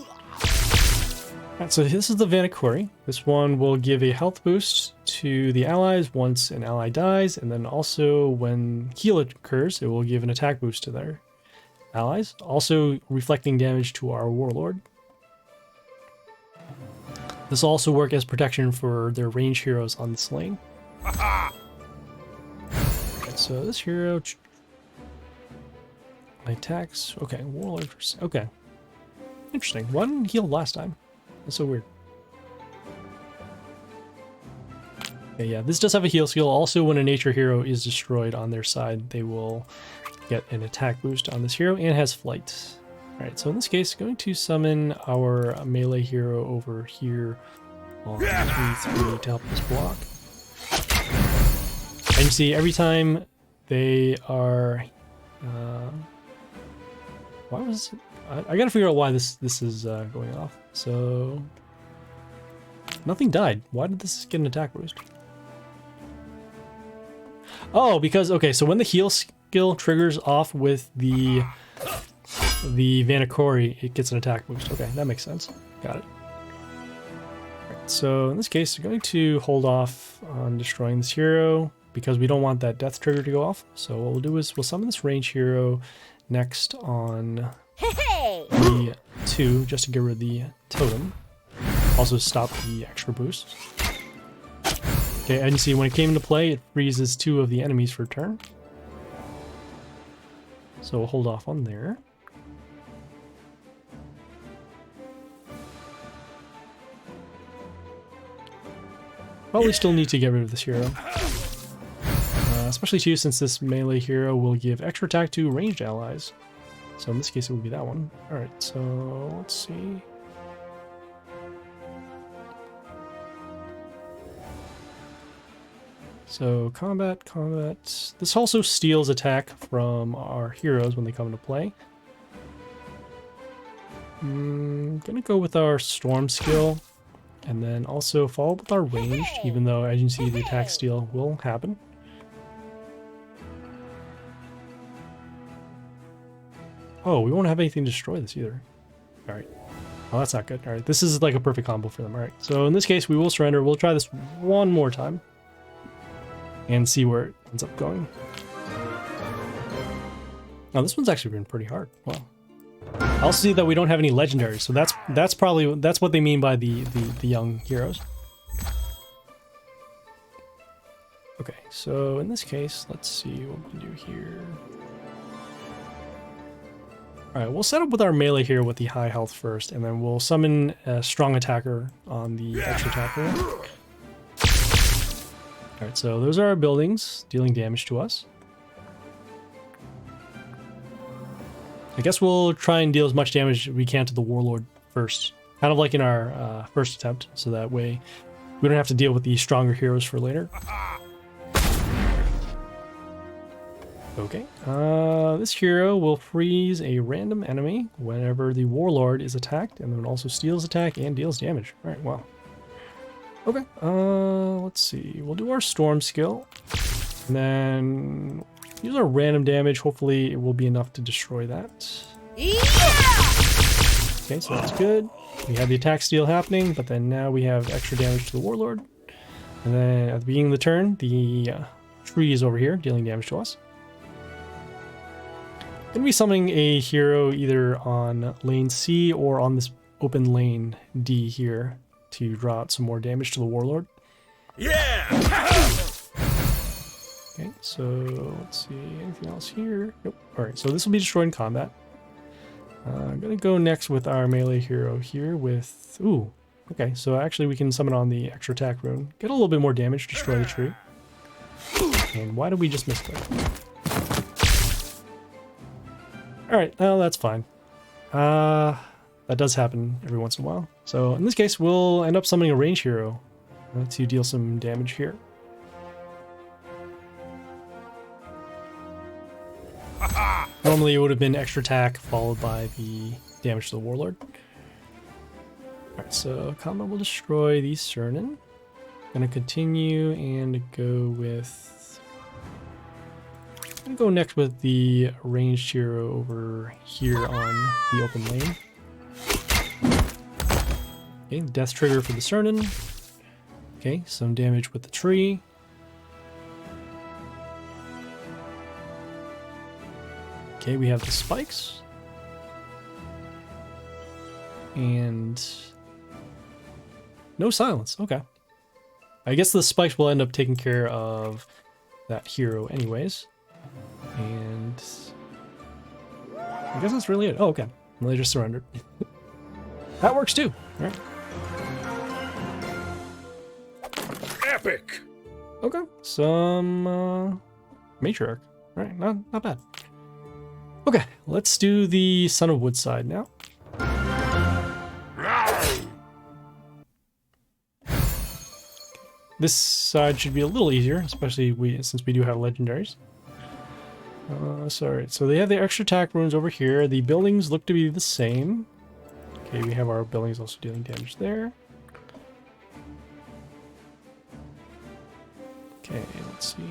Alright, so this is the Vanakori. This one will give a health boost to the allies once an ally dies, and then also when heal occurs, it will give an attack boost to their allies, also reflecting damage to our warlord. This will also work as protection for their range heroes on this lane. Right, so this hero attacks. Okay, warlord. Okay, interesting. Why didn't he heal last time? That's so weird. Okay, yeah, this does have a heal skill. Also, when a nature hero is destroyed on their side, they will get an attack boost on this hero and has flight. Alright, so in this case, going to summon our melee hero over here on E3 to help us block. And you see, every time they are... why was it? I gotta figure out why this is going off. So... nothing died. Why did this get an attack boost? Oh, because... okay, so when the heal skill triggers off with the Vanakori, it gets an attack boost. Okay, that makes sense. Got it. Right, so in this case, we're going to hold off on destroying this hero because we don't want that death trigger to go off. So what we'll do is we'll summon this range hero next on the 2 just to get rid of the totem. Also stop the extra boost. Okay, and you see when it came into play, it freezes 2 of the enemies for a turn. So we'll hold off on there. Probably still need to get rid of this hero. Especially too since this melee hero will give extra attack to ranged allies. So in this case it would be that one. Alright, so let's see. So combat. This also steals attack from our heroes when they come into play. Gonna go with our storm skill. And then also follow up with our range, even though, as you can see, the attack steal will happen. Oh, we won't have anything to destroy this either. Alright. Oh, that's not good. Alright, this is like a perfect combo for them. Alright, so in this case, we will surrender. We'll try this one more time. And see where it ends up going. Now, this one's actually been pretty hard. Wow. I also see that we don't have any legendaries, so that's probably what they mean by the young heroes. Okay, so in this case, let's see what we can do here. Alright, we'll set up with our melee here with the high health first, and then we'll summon a strong attacker on the extra attacker. Alright, so those are our buildings, dealing damage to us. I guess we'll try and deal as much damage as we can to the Warlord first. Kind of like in our first attempt, so that way we don't have to deal with the stronger heroes for later. Okay, this hero will freeze a random enemy whenever the Warlord is attacked, and then also steals attack and deals damage. Alright, wow. Okay, let's see. We'll do our Storm skill, and then use our random damage. Hopefully it will be enough to destroy that. Yeah! Okay, so that's good. We have the attack steal happening, but then now we have extra damage to the Warlord. And then at the beginning of the turn, the tree is over here, dealing damage to us. Gonna be summoning a hero either on lane C or on this open lane D here to draw out some more damage to the Warlord. Yeah! Okay, so let's see, anything else here? Nope. Alright, so this will be destroyed in combat. I'm gonna go next with our melee hero here with... Ooh, okay, so actually we can summon on the extra attack rune. Get a little bit more damage, destroy the tree. And why did we just miss that? Alright, well, that's fine. That does happen every once in a while. So in this case, we'll end up summoning a range hero to deal some damage here. Normally it would have been extra attack followed by the damage to the Warlord. Alright, so combat will destroy the Cernan. Gonna continue and go with... I'm gonna go next with the ranged hero over here on the open lane. Okay, death trigger for the Cernan. Okay, some damage with the tree. Okay, we have the spikes. And no silence. Okay. I guess the spikes will end up taking care of that hero anyways. And I guess that's really it. Oh, okay. Well, they just surrendered. That works too. All right. Epic! Okay. Some matriarch. All right, not bad. Okay, let's do the Son of Woodside now. This side should be a little easier, especially since we do have legendaries. Sorry, so they have the extra attack runes over here. The buildings look to be the same. Okay, we have our buildings also dealing damage there. Okay, let's see.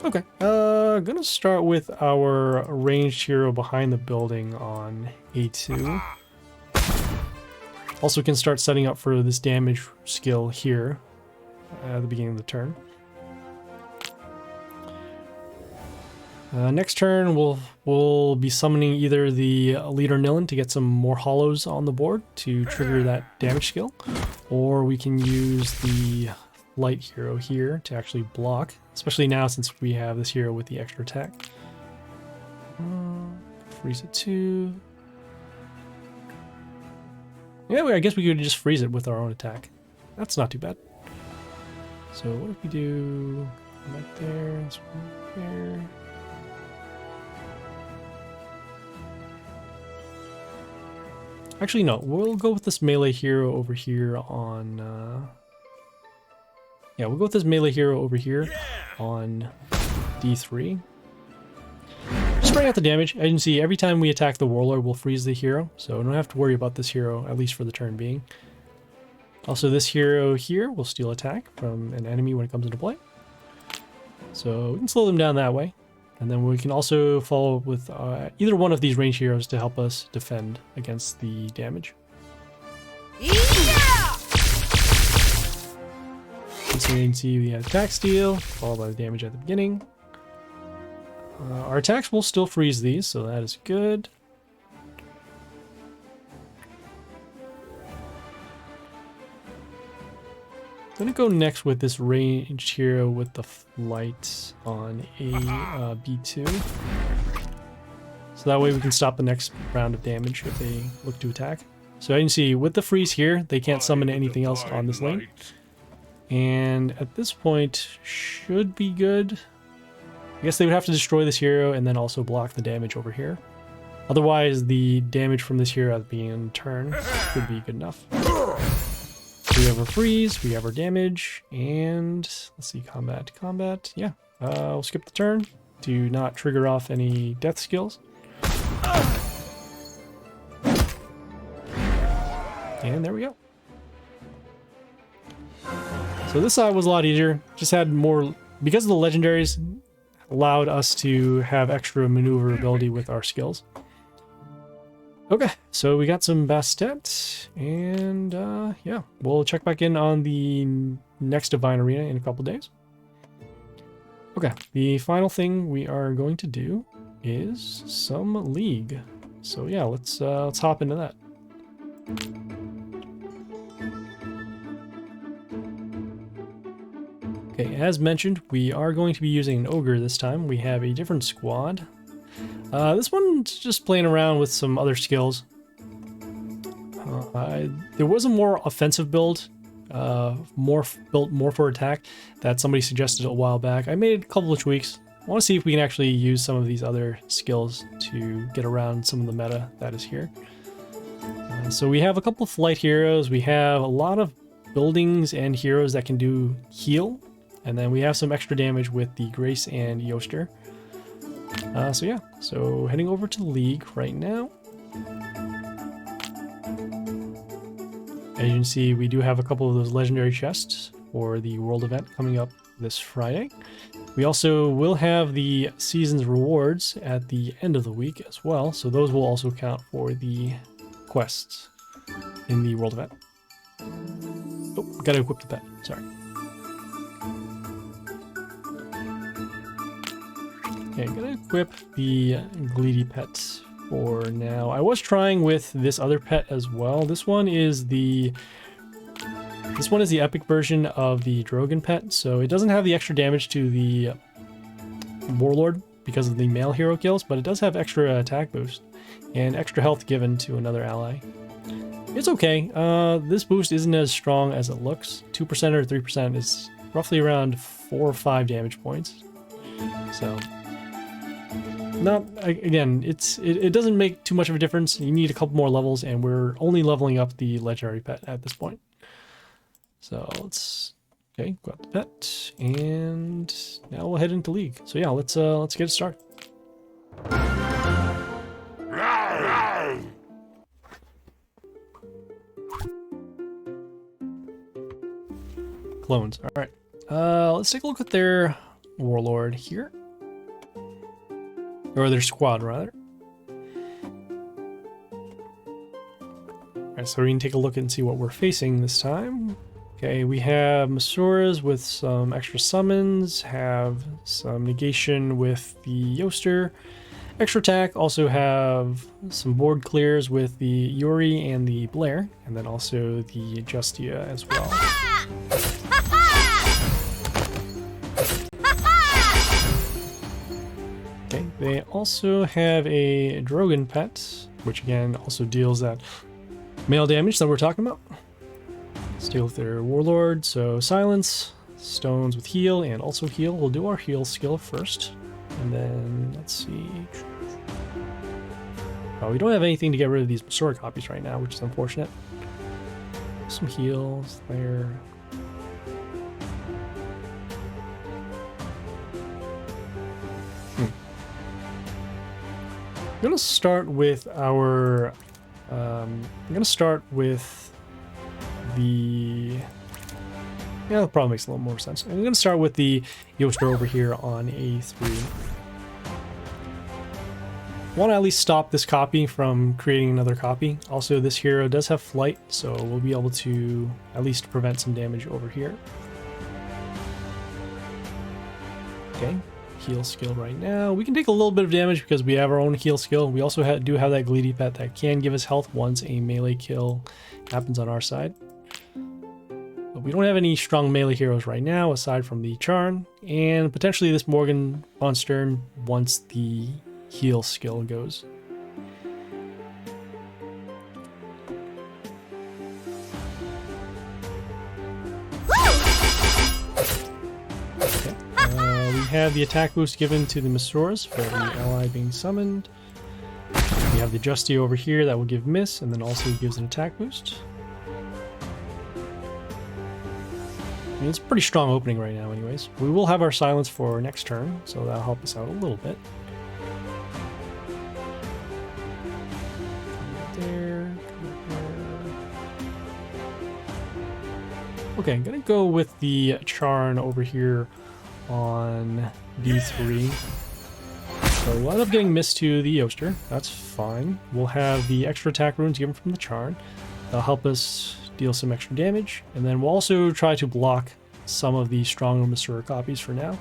Okay, gonna start with our ranged hero behind the building on A2. Also can start setting up for this damage skill here at the beginning of the turn. Next turn we'll be summoning either the leader Nilin to get some more hollows on the board to trigger that damage skill, or we can use the light hero here to actually block, especially now since we have this hero with the extra attack. Freeze it too. Yeah, I guess we could just freeze it with our own attack. That's not too bad. So what if we do right there, this one there. Actually, no, we'll go with this melee hero over here on... Yeah, we'll go with this melee hero over here on D3. Spreading out the damage. As you can see, every time we attack the Warlord, we'll freeze the hero, so we don't have to worry about this hero, at least for the turn being. Also, this hero here will steal attack from an enemy when it comes into play. So we can slow them down that way. And then we can also follow with either one of these range heroes to help us defend against the damage. Yeah! So you can see we have attack steal, followed by the damage at the beginning. Our attacks will still freeze these, so that is good. I'm gonna go next with this ranged hero with the flight on a B2. So that way we can stop the next round of damage if they look to attack. So you can see with the freeze here, they can't summon anything else on this lane. And at this point, should be good. I guess they would have to destroy this hero and then also block the damage over here. Otherwise, the damage from this hero at being in turn could be good enough. We have our freeze, we have our damage, and let's see, combat. Yeah, we'll skip the turn to not trigger off any death skills. And there we go. So this side was a lot easier. Just had more, because of the legendaries, allowed us to have extra maneuverability with our skills. Okay, so we got some Bastet, and yeah, we'll check back in on the next Divine Arena in a couple days. Okay, the final thing we are going to do is some League. So yeah, let's hop into that. Okay, as mentioned, we are going to be using an Ogre this time. We have a different squad. This one's just playing around with some other skills. There was a more offensive build, built more for attack, that somebody suggested a while back. I made a couple of tweaks. I want to see if we can actually use some of these other skills to get around some of the meta that is here. So we have a couple of flight heroes. We have a lot of buildings and heroes that can do heal. And then we have some extra damage with the Grace and Yoster. So yeah, so heading over to the League right now. As you can see, we do have a couple of those legendary chests for the world event coming up this Friday. We also will have the season's rewards at the end of the week as well, so those will also count for the quests in the world event. Oh, gotta equip the pet, sorry. Okay, I'm gonna equip the Gleedy pet for now. I was trying with this other pet as well. This one is the epic version of the Drogon pet, so it doesn't have the extra damage to the Warlord because of the male hero kills, but it does have extra attack boost and extra health given to another ally. It's okay. This boost isn't as strong as it looks. 2% or 3% is roughly around 4 or 5 damage points. So not, again, it doesn't make too much of a difference. You need a couple more levels, and we're only leveling up the legendary pet at this point. So let's got the pet, and now we'll head into League. So yeah, let's get it started. Clones. All right. Let's take a look at their Warlord here. Or their squad, rather. Alright, so we can take a look and see what we're facing this time. Okay, we have Masuras with some extra summons, have some negation with the Yoster. Extra attack, also have some board clears with the Yuri and the Blair, and then also the Justia as well. Okay, they also have a Drogon pet, which again also deals that male damage that we're talking about. Let's deal with their Warlord, so silence, stones with heal, and also heal. We'll do our heal skill first, and then let's see. Oh, we don't have anything to get rid of these Masora copies right now, which is unfortunate. Some heals there. I'm gonna start with our. I'm gonna start with the. Yeah, that probably makes a little more sense. I'm gonna start with the Yoster over here on A3. Want to at least stop this copy from creating another copy. Also, this hero does have flight, so we'll be able to at least prevent some damage over here. Okay, heal skill right now. We can take a little bit of damage because we have our own heal skill. We also do have that Gleedy Pet that can give us health once a melee kill happens on our side. But we don't have any strong melee heroes right now aside from the Charn and potentially this Morgan von Stern once the heal skill goes. We have the attack boost given to the Masuras for the ally being summoned. We have the Justy over here that will give miss and then also gives an attack boost. I mean, it's a pretty strong opening right now anyways. We will have our silence for next turn, so that'll help us out a little bit. There. Okay, I'm gonna go with the Charn over here on D3. So we'll end up getting missed to the Yoster. That's fine. We'll have the extra attack runes given from the Charn. That'll help us deal some extra damage. And then we'll also try to block some of the stronger Masura copies for now.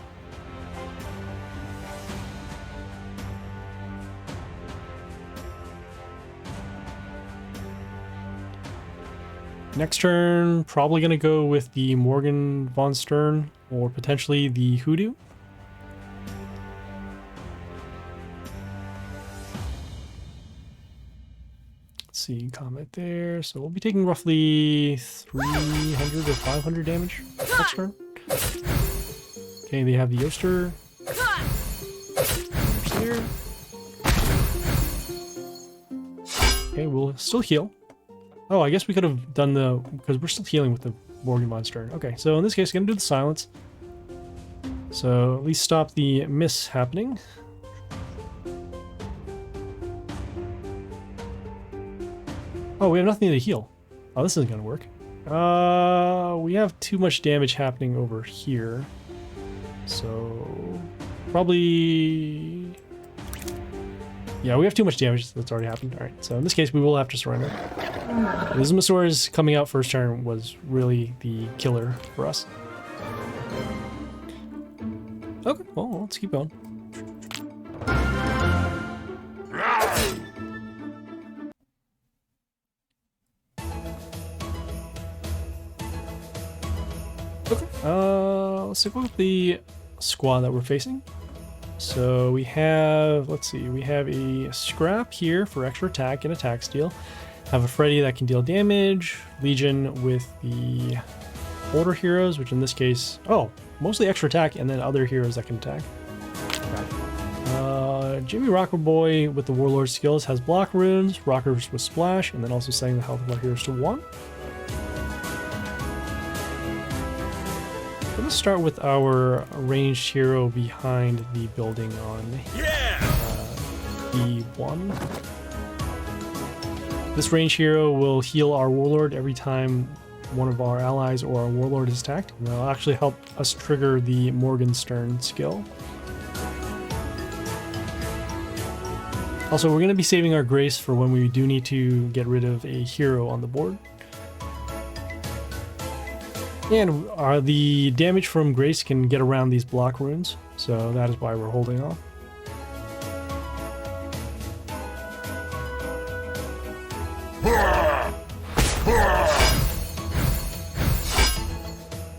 Next turn, probably going to go with the Morgan von Stern or potentially the Hoodoo. Let's see, comment there. So we'll be taking roughly 300 or 500 damage next turn. Okay, they have the Yoster. There. Okay, we'll still heal. Oh, I guess we could have done the... because we're still healing with the Morgan von Stern. Okay, so in this case, I'm going to do the silence. So at least stop the miss happening. Oh, we have nothing to heal. Oh, this isn't going to work. We have too much damage happening over here. So probably... yeah, we have too much damage that's already happened. Alright, so in this case, we will have to surrender. This Masura's coming out first turn was really the killer for us. Okay, well, let's keep going. Okay, let's take a look at the squad that we're facing. So we have, let's see, we have a Scrap here for extra attack and attack steal. Have a Freddy that can deal damage, Legion with the older heroes, which in this case, oh, mostly extra attack, and then other heroes that can attack. Jimmy Rockerboy with the Warlord skills has block runes, Rockers with splash, and then also setting the health of our heroes to 1. Let's start with our ranged hero behind the building on E1. This ranged hero will heal our Warlord every time one of our allies or our Warlord is attacked. And that'll actually help us trigger the Morgenstern skill. Also, we're going to be saving our Grace for when we do need to get rid of a hero on the board. And the damage from Grace can get around these block runes, so that is why we're holding off.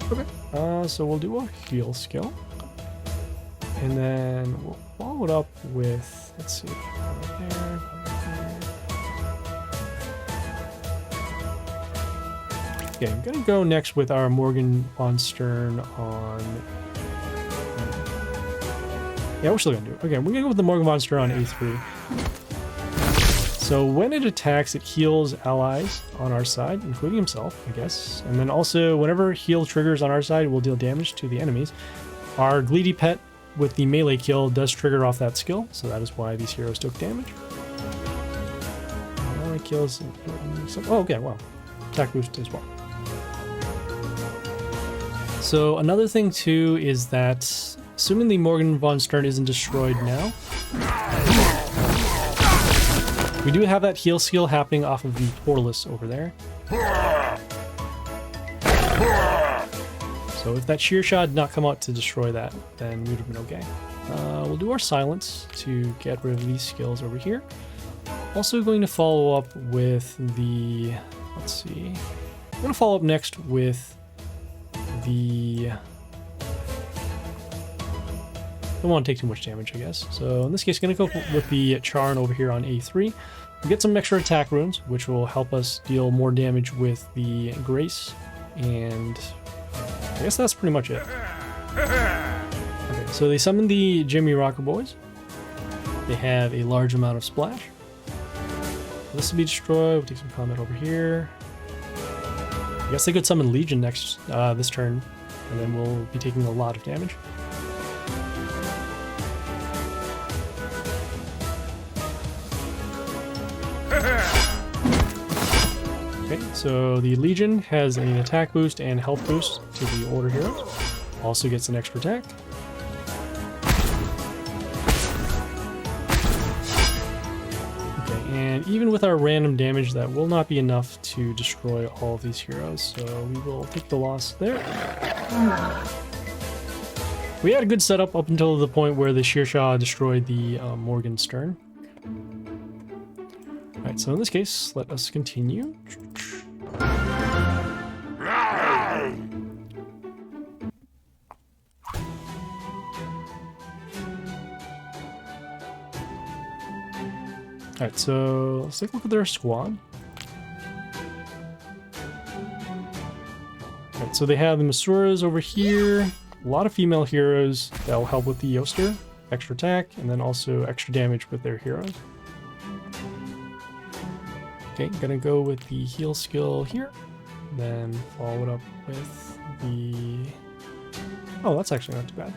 Okay, so we'll do a heal skill. And then we'll follow it up with, let's see, right there. Okay, I'm gonna go next with our Morgan von Stern on... yeah, we're still gonna do it. Okay, we're gonna go with the Morgan von Stern on A3. So when it attacks, it heals allies on our side, including himself, I guess. And then also, whenever heal triggers on our side, it will deal damage to the enemies. Our Gleedy Pet with the melee kill does trigger off that skill, so that is why these heroes took damage. Melee kills... oh, okay, wow. Attack boost as well. So another thing too is that, assuming the Morgan von Stern isn't destroyed now, we do have that heal skill happening off of the Portalus over there. So So if that shear shot did not come out to destroy that, then we would have been okay. We'll do our silence to get rid of these skills over here. Also going to follow up with the, let's see, I'm going to follow up next with the, don't want to take too much damage, I guess. So in this case, going to go with the Charn over here on A3. We get some extra attack runes, which will help us deal more damage with the Grace, and I guess that's pretty much it. Okay, so they summon the Jimmy Rocker Boys. They have a large amount of splash. This will be destroyed. We'll take some combat over here. I guess they could summon Legion next this turn, and then we'll be taking a lot of damage. Okay, so the Legion has an attack boost and health boost to the older heroes. Also gets an extra attack. Okay, and even with our random damage, that will not be enough to destroy all of these heroes, so we will take the loss there. We had a good setup up until the point where the Shearshah destroyed the Morgan Stern. Alright, so in this case, let us continue. Alright, so let's take a look at their squad. Alright, so they have the Masuras over here, a lot of female heroes that will help with the Yoster, extra attack, and then also extra damage with their heroes. Okay, gonna go with the heal skill here, then follow it up with the... Oh, that's actually not too bad.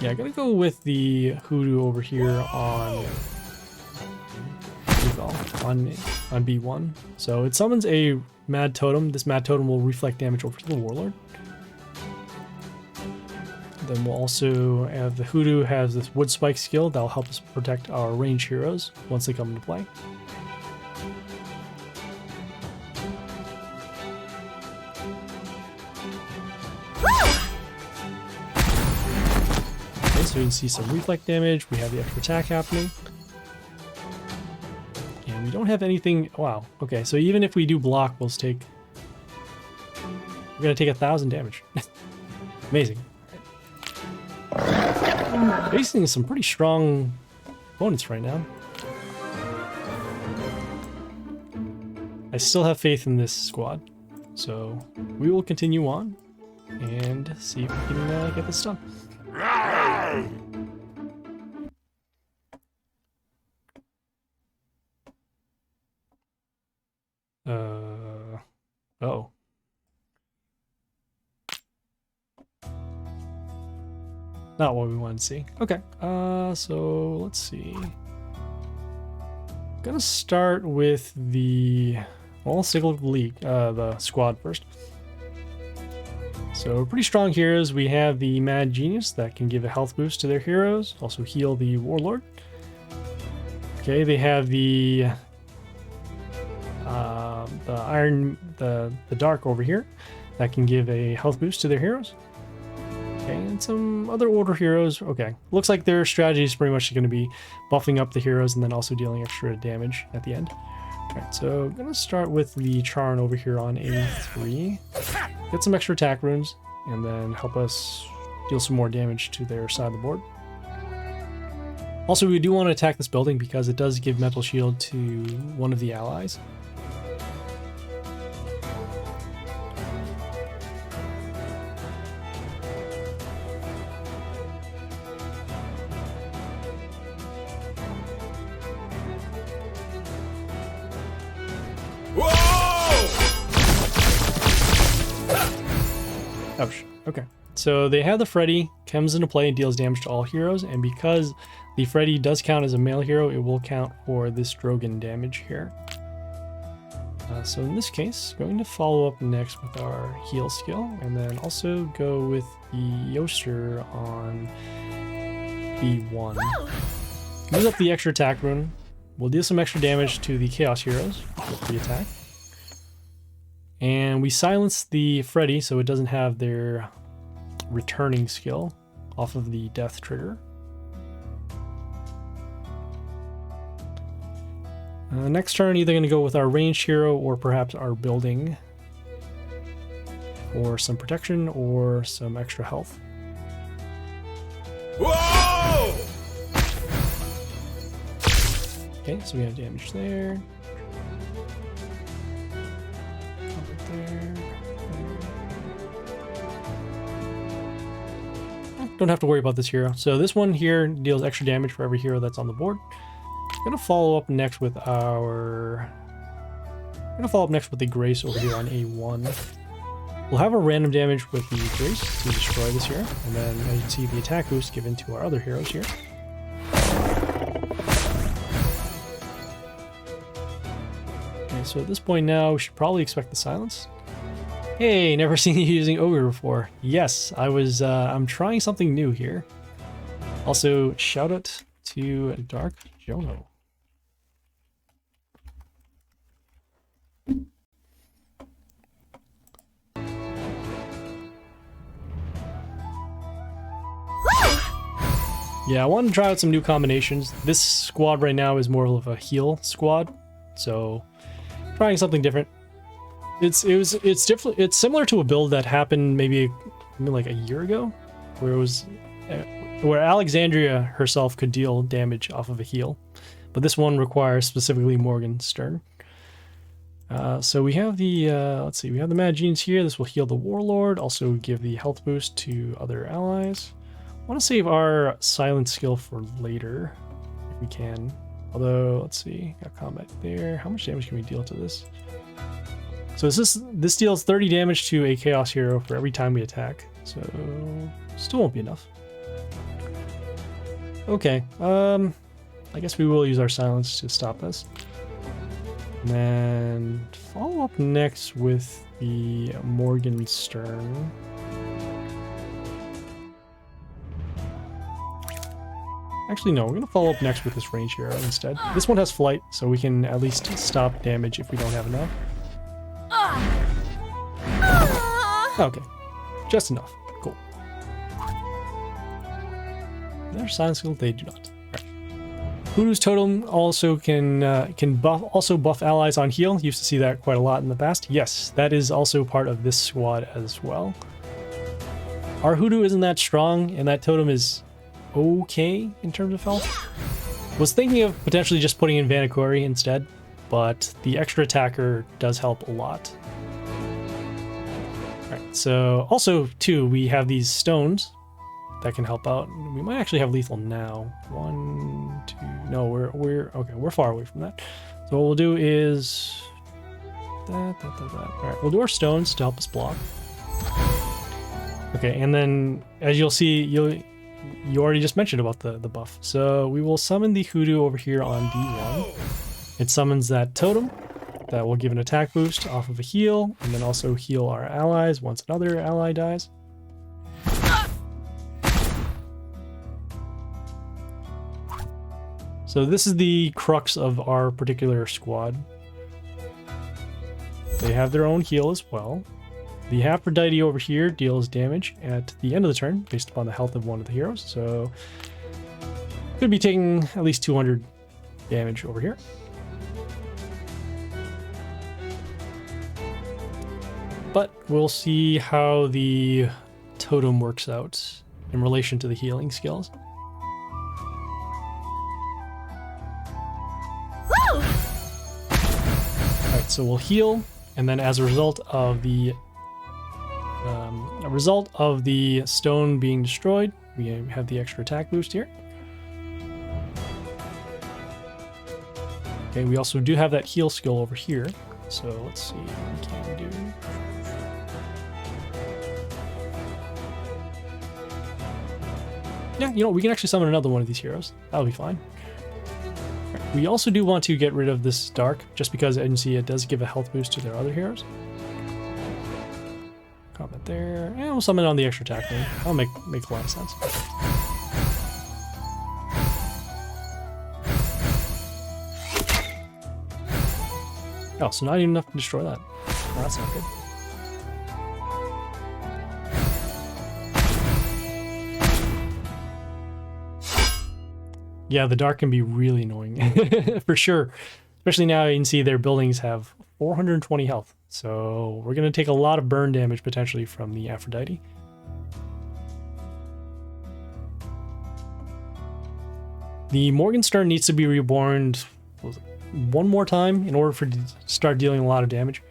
Yeah, gonna go with the Hoodoo over here on B1. So it summons a Mad Totem. This Mad Totem will reflect damage over to the Warlord. Then we'll also have the Hoodoo has this Wood Spike skill that will help us protect our range heroes once they come into play. Okay, so you can see some reflect damage. We have the extra attack happening. And we don't have anything. Wow. Okay, so even if we do block, we'll take. We're gonna take 1,000 damage. Amazing. Facing some pretty strong opponents right now. I still have faith in this squad, so we will continue on and see if we can get this done. Oh. Not what we want to see. Okay, so let's see. Gonna start with the cyclical league, the squad first. So pretty strong heroes. We have the Mad Genius that can give a health boost to their heroes, also heal the Warlord. Okay, they have the Dark over here that can give a health boost to their heroes. Okay, and some other older heroes. Okay, looks like their strategy is pretty much going to be buffing up the heroes and then also dealing extra damage at the end. Alright, so I'm going to start with the Charn over here on A3. Get some extra attack runes, and then help us deal some more damage to their side of the board. Also, we do want to attack this building because it does give Mental Shield to one of the allies. Ouch. Okay. So they have the Freddy, comes into play and deals damage to all heroes, and because the Freddy does count as a male hero, it will count for this Drogon damage here. So in this case, going to follow up next with our heal skill, and then also go with the Yoster on B1. Use up the extra attack rune. We'll deal some extra damage to the Chaos heroes with the attack. And we silence the Freddy so it doesn't have their returning skill off of the death trigger. Next turn, either going to go with our ranged hero or perhaps our building for some protection or some extra health. Whoa! Okay, so we have damage there. Right there. Don't have to worry about this hero. So this one here deals extra damage for every hero that's on the board. I'm gonna follow up next with the Grace over here on A1. We'll have a random damage with the Grace to destroy this hero, and then as you can see the attack boost given to our other heroes here. Okay, so at this point now we should probably expect the silence. Hey, never seen you using Ogre before. Yes, I'm trying something new here. Also, shout out to Dark Jono. Yeah, I want to try out some new combinations. This squad right now is more of a heal squad, so trying something different. It's different. It's similar to a build that happened maybe like a year ago, where Alexandria herself could deal damage off of a heal, but this one requires specifically Morgenstern. So we have the let's see, we have the Mad Genius here. This will heal the Warlord, also give the health boost to other allies. I want to save our silence skill for later if we can. Although, let's see, got combat there. How much damage can we deal to this? So this deals 30 damage to a Chaos hero for every time we attack. So still won't be enough. Okay, I guess we will use our silence to stop this. And then follow up next with the Morgenstern. Actually, no, we're going to follow up next with this range hero instead. This one has flight, so we can at least stop damage if we don't have enough. Okay, just enough. Cool. Their silence skill, they do not. Right. Hoodoo's totem also can buff allies on heal. Used to see that quite a lot in the past. Yes, that is also part of this squad as well. Our Hoodoo isn't that strong, and that totem is okay in terms of health. Was thinking of potentially just putting in Vanakori instead, but the extra attacker does help a lot. Alright, so also too, we have these stones that can help out. We might actually have lethal now. 1, 2, no, we're okay, we're far away from that. So what we'll do is Alright, we'll do our stones to help us block. Okay, and then as you'll see, you already just mentioned about the buff. So we will summon the Hoodoo over here on D1. It summons that totem that will give an attack boost off of a heal, and then also heal our allies once another ally dies. So this is the crux of our particular squad. They have their own heal as well. The Aphrodite over here deals damage at the end of the turn based upon the health of one of the heroes, so could be taking at least 200 damage over here. But we'll see how the totem works out in relation to the healing skills. Alright, so we'll heal, and then as a result of the stone being destroyed, we have the extra attack boost here. Okay, we also do have that heal skill over here, so let's see what we can do. Yeah, you know, we can actually summon another one of these heroes. That'll be fine. Right. We also do want to get rid of this Dark, just because, as you can see, it does give a health boost to their other heroes. Combat there, and we'll summon on the extra attack thing. That'll make a lot of sense. Oh, so not even enough to destroy that. Oh, that's not good. Yeah, the dark can be really annoying, for sure. Especially now you can see their buildings have 420 health. So we're going to take a lot of burn damage potentially from the Aphrodite. The Morgenstern needs to be reborn one more time in order for it to start dealing a lot of damage.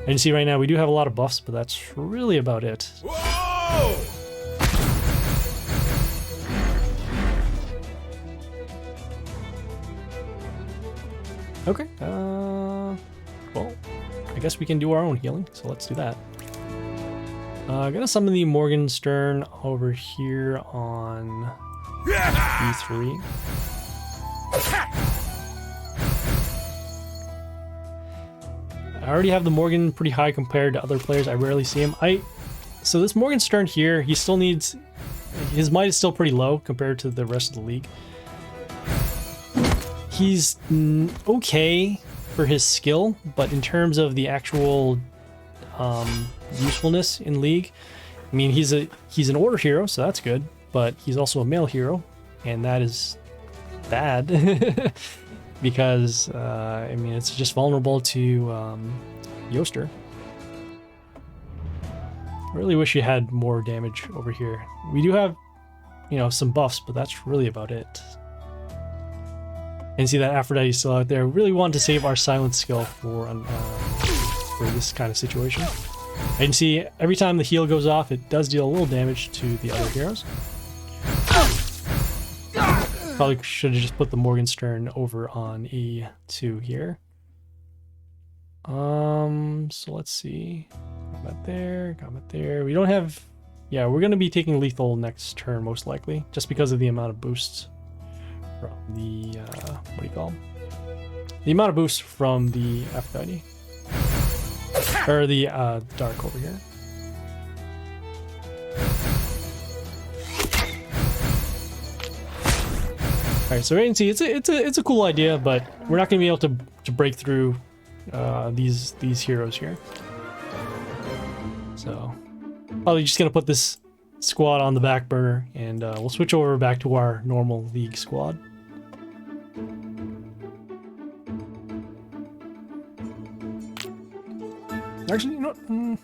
And you see right now we do have a lot of buffs, but that's really about it. Whoa! Okay, well, I guess we can do our own healing, so let's do that. Gonna summon the Morgenstern over here on E3. I already have the Morgan pretty high compared to other players. I rarely see him. So this Morgenstern here, he still needs... His might is still pretty low compared to the rest of the league. He's okay for his skill, but in terms of the actual usefulness in League, I mean, he's an order hero, so that's good, but he's also a male hero, and that is bad because I mean, it's just vulnerable to Yoster. I really wish you had more damage over here. We do have, you know, some buffs, but that's really about it. And see that Aphrodite still out there. Really wanted to save our silence skill for this kind of situation. And see, every time the heal goes off, it does deal a little damage to the other heroes. Probably should have just put the Morgenstern over on E2 here. So let's see. Combat there, combat there. We don't have... Yeah, we're going to be taking lethal next turn, most likely, just because of the amount of boosts from the, what do you call them? The amount of boosts from the Aphrodite. Or the Dark over here. Alright, so you can see it's a cool idea, but we're not going to be able to break through these heroes here. So, probably just going to put this squad on the back burner, and we'll switch over back to our normal League squad. Actually, you know what?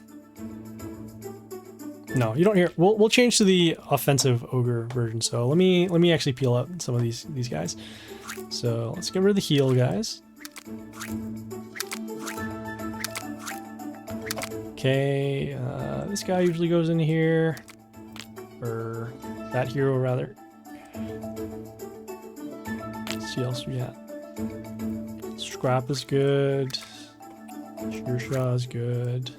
No, you don't hear. We'll change to the offensive ogre version. So let me actually peel out some of these guys. So let's get rid of the heal guys. Okay, this guy usually goes in here, or that hero rather. Let's see what else we got. Scrap is good. Ray-ksa is good.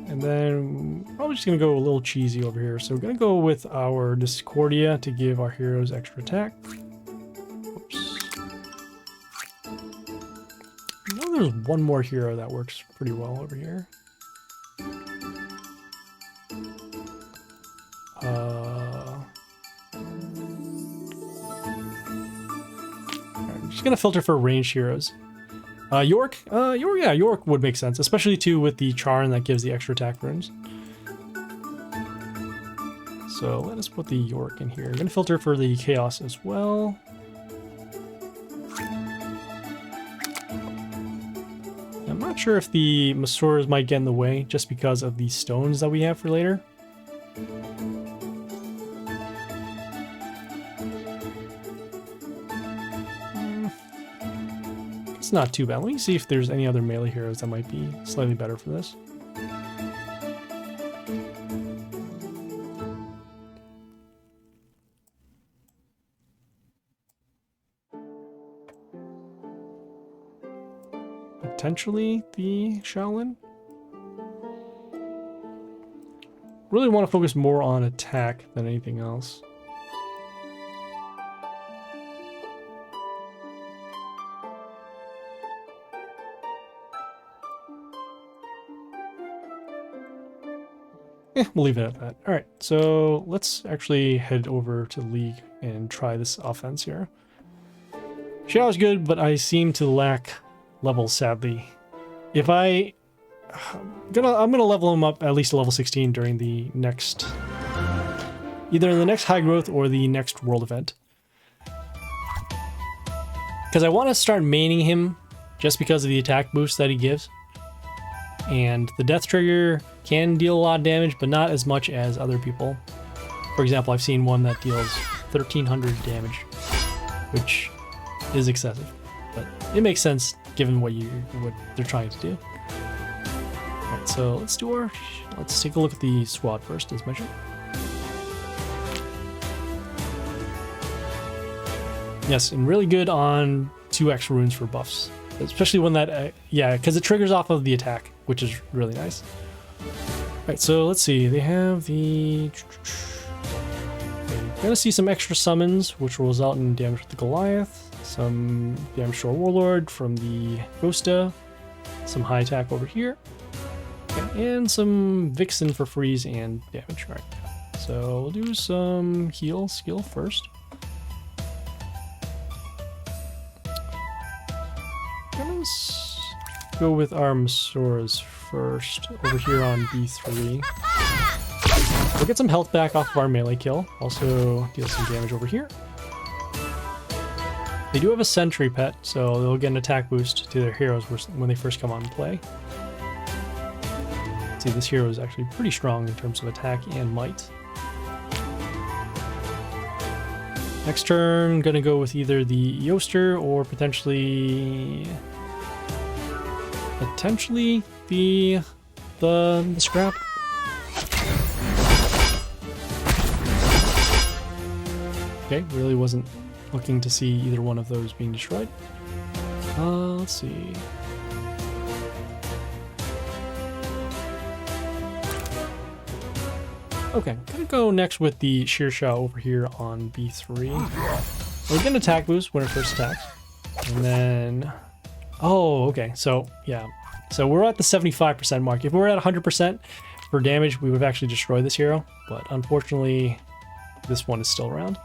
And then probably just gonna go a little cheesy over here. So we're gonna go with our Discordia to give our heroes extra attack. Oops. I know there's one more hero that works pretty well over here. I'm just gonna filter for ranged heroes. York? Yeah, York would make sense, especially too with the Charn that gives the extra attack runes. So let us put the York in here. I'm gonna filter for the Chaos as well. I'm not sure if the Masuras might get in the way just because of the stones that we have for later. It's not too bad. Let me see if there's any other melee heroes that might be slightly better for this. Potentially the Shaolin. Really want to focus more on attack than anything else. We'll leave it at that. Alright, so let's actually head over to League and try this offense here. Xiao's good, but I seem to lack levels, sadly. If I'm gonna level him up at least to level 16 during the next, either in the next high growth or the next world event. Because I want to start maining him just because of the attack boost that he gives. And the death trigger can deal a lot of damage, but not as much as other people. For example, I've seen one that deals 1,300 damage, which is excessive, but it makes sense given what they're trying to do. Alright, so let's take a look at the squad first, as mentioned. Yes, and really good on 2 extra runes for buffs. Especially when that, yeah, because it triggers off of the attack, which is really nice. Alright, so let's see. They have the... Okay, you're gonna see some extra summons, which will result in damage with the Goliath, some damage to our Warlord from the Ghosta, some high attack over here, okay, and some Vixen for freeze and damage. Alright, so we'll do some heal skill first. Let's go with our Masoras first, over here on B3. We'll get some health back off of our melee kill, also deal some damage over here. They do have a sentry pet, so they'll get an attack boost to their heroes when they first come on play. See, this hero is actually pretty strong in terms of attack and might. Next turn, gonna go with either the Yoster or potentially the scrap. Okay, really wasn't looking to see either one of those being destroyed. Let's see. Okay, gonna go next with the Shearshaw over here on B3. We'll get an attack boost when it first attacks. And then... Oh, okay, so, yeah. So we're at the 75% mark. If we were at 100% for damage, we would have actually destroyed this hero. But unfortunately, this one is still around.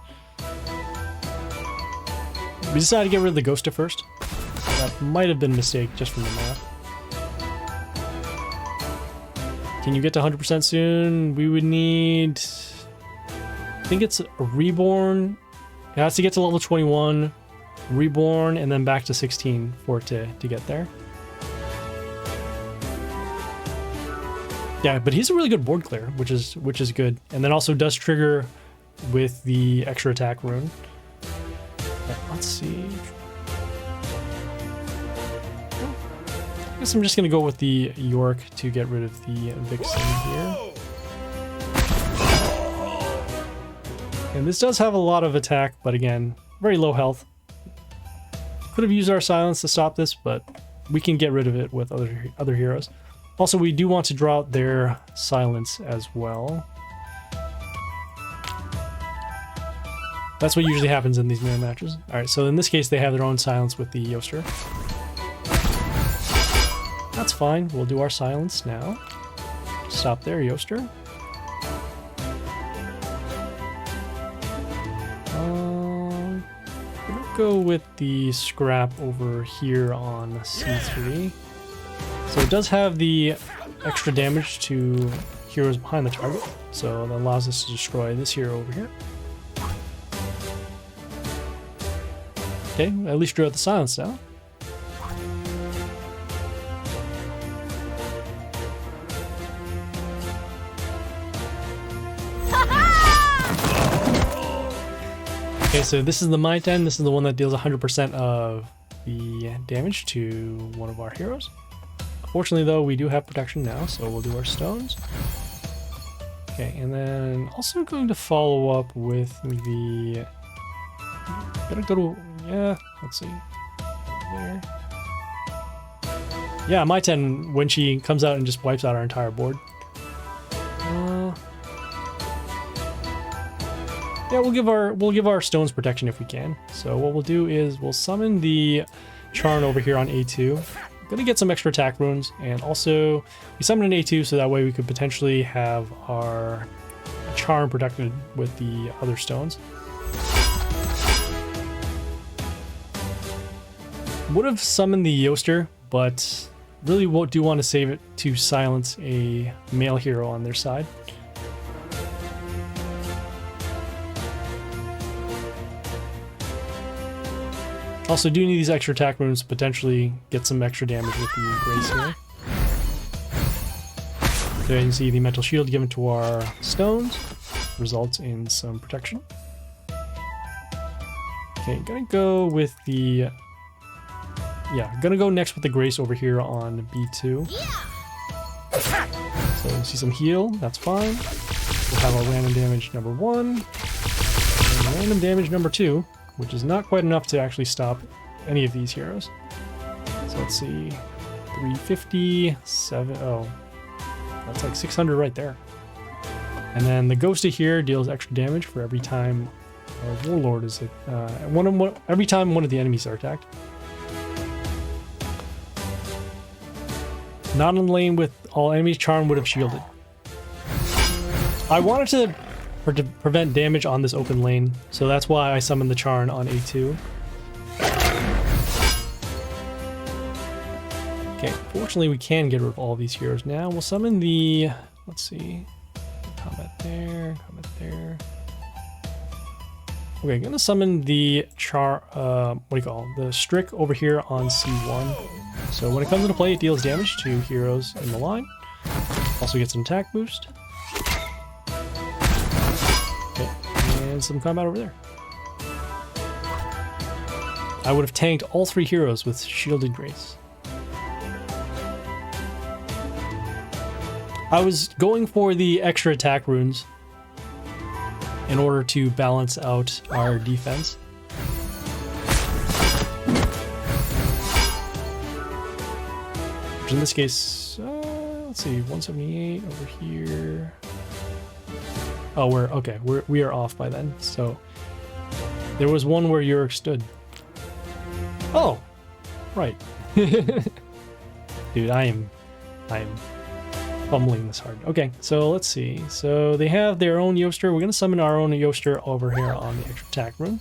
We decided to get rid of the Ghosta first. That might have been a mistake just from the math. Can you get to 100% soon? We would need... I think it's a Reborn. It has to get to level 21, Reborn, and then back to 16 for it to get there. Yeah, but he's a really good board clear, which is good. And then also does trigger with the extra attack rune. Okay, let's see. I guess I'm just going to go with the York to get rid of the Vixen here. And this does have a lot of attack, but again, very low health. Could have used our silence to stop this, but we can get rid of it with other heroes. Also, we do want to draw out their silence as well. That's what usually happens in these mirror matches. Alright, so in this case, they have their own silence with the Yoster. That's fine. We'll do our silence now. Stop there, Yoster. We'll go with the scrap over here on C3. So it does have the extra damage to heroes behind the target, so that allows us to destroy this hero over here. Okay, at least drew out the silence now. Okay, so this is the Meishan. This is the one that deals 100% of the damage to one of our heroes. Fortunately, though, we do have protection now, so we'll do our stones. Okay, and then also going to follow up with the... Gonna go to... Yeah, let's see. There. Yeah, Meishan, when she comes out and just wipes out our entire board. Yeah, we'll give our stones protection if we can. So what we'll do is we'll summon the Charn over here on A2. Gonna get some extra attack runes, and also we summon an A2 so that way we could potentially have our Charm protected with the other stones. Would have summoned the Yoster, but really do want to save it to silence a male hero on their side. Also do need these extra attack runes to potentially get some extra damage with the Grace here. There you can see the mental shield given to our stones results in some protection. Okay, gonna go with the... Yeah, gonna go next with the Grace over here on B2. So you see some heal, that's fine. We'll have our random damage number 1. And random damage number 2. Which is not quite enough to actually stop any of these heroes. So let's see, 350, 7, oh, that's like 600 right there. And then the Ghosta here deals extra damage for every time our Warlord is hit, every time one of the enemies are attacked. Not in lane with all enemies, Charm would have shielded. I wanted to prevent damage on this open lane, so that's why I summoned the Charn on A2. Okay, fortunately we can get rid of all these heroes now. We'll summon the... let's see... combat there, combat there... Okay, gonna summon the the Strick over here on C1. So when it comes into play, it deals damage to heroes in the line. Also gets an attack boost. And some combat over there. I would have tanked all 3 heroes with Shielded Grace. I was going for the extra attack runes in order to balance out our defense. Which in this case, let's see, 178 over here. Oh, we are off by then. So there was one where Yurik stood. Oh, right. Dude, I am fumbling this hard. Okay, so let's see. So they have their own Yoster. We're gonna summon our own Yoster over here on the extra attack rune.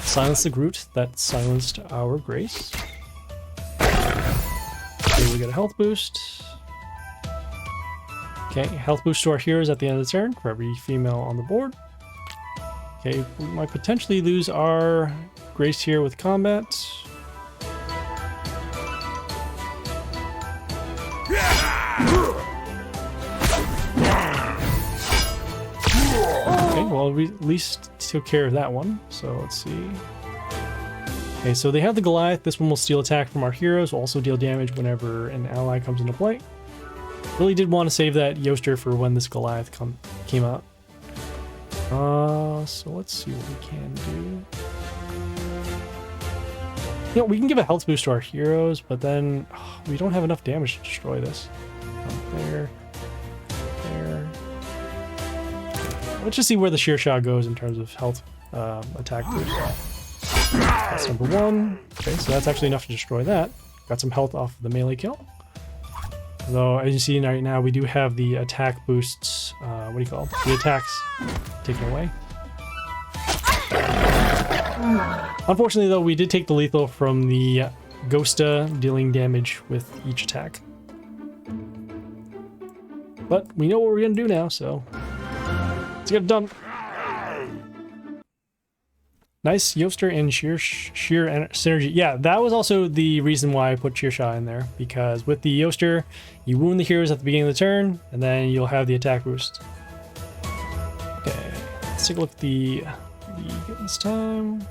Silence the Groot. That silenced our Grace. Okay, we get a health boost. Okay, health boost to our heroes at the end of the turn for every female on the board. Okay, we might potentially lose our Grace here with combat. Okay, well, we at least took care of that one. So let's see. Okay, so they have the Goliath. This one will steal attack from our heroes. Will also deal damage whenever an ally comes into play. Really did want to save that Yoster for when this Goliath came out. So let's see what we can do. You know, we can give a health boost to our heroes, but then we don't have enough damage to destroy this. There. There. Let's just see where the Sheer Shot goes in terms of health attack boost. That's number 1. Okay, so that's actually enough to destroy that. Got some health off of the melee kill. Though, as you see right now, we do have the attack boosts, the attacks taken away. Unfortunately, though, we did take the lethal from the Ghosta dealing damage with each attack. But we know what we're going to do now, so let's get it done. Nice Yoster and sheer synergy. Yeah, that was also the reason why I put Sheer Shot in there, because with the Yoster, you wound the heroes at the beginning of the turn, and then you'll have the attack boost. Okay, let's take a look at the this time.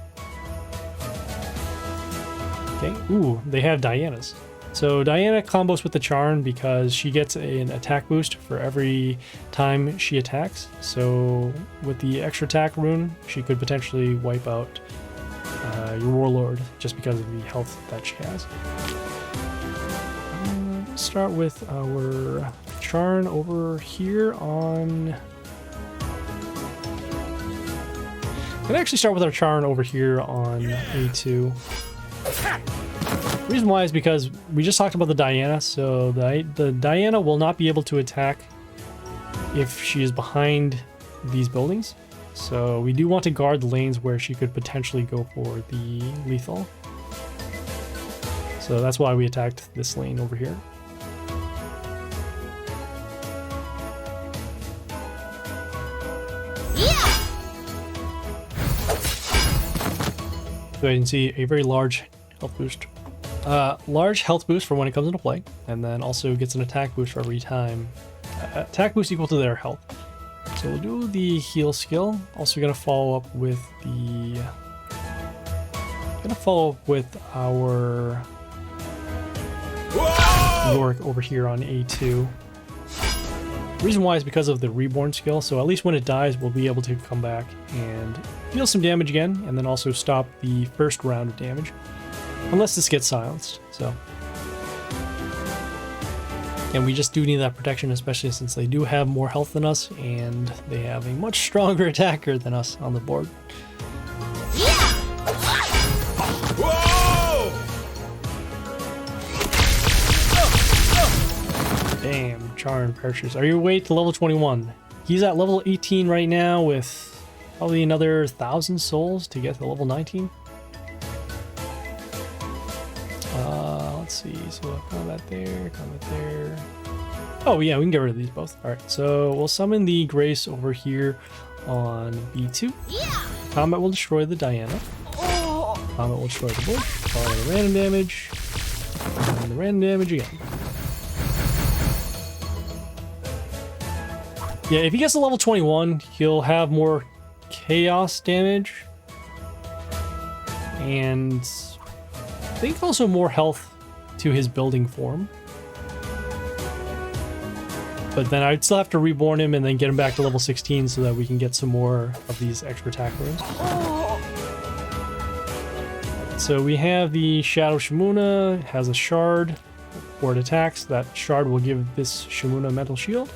Okay, ooh, they have Diana's. So Diana combos with the Charm because she gets an attack boost for every time she attacks. So with the extra attack rune, she could potentially wipe out your Warlord just because of the health that she has. Let's start with our Charm over here on... I'm gonna actually start with our Charm over here on A2. The reason why is because we just talked about the Diana, so the Diana will not be able to attack if she is behind these buildings. So we do want to guard the lanes where she could potentially go for the lethal. So that's why we attacked this lane over here. So you can see a very large health boost. Large health boost for when it comes into play, and then also gets an attack boost for every time. Attack boost equal to their health. So we'll do the heal skill. Also gonna follow up with the... our York over here on A2. The reason why is because of the reborn skill, so at least when it dies, we'll be able to come back and deal some damage again, and then also stop the first round of damage. Unless this gets silenced, so. And we just do need that protection, especially since they do have more health than us, and they have a much stronger attacker than us on the board. Damn, Charm Parachutes. Are your way to level 21? He's at level 18 right now with probably another 1,000 souls to get to level 19. Let's see. So combat there, combat there. Oh yeah, we can get rid of these both. All right, so we'll summon the Grace over here on B2. Combat will destroy the Diana. Combat will destroy the Bush. Follow the random damage. And the random damage again. Yeah, if he gets to level 21, he'll have more chaos damage. And I think also more health to his building form. But then I'd still have to reborn him and then get him back to level 16 so that we can get some more of these extra attack runes. So we have the Shadow Shimuna, it has a shard for it attacks. That shard will give this Shimuna a mental shield.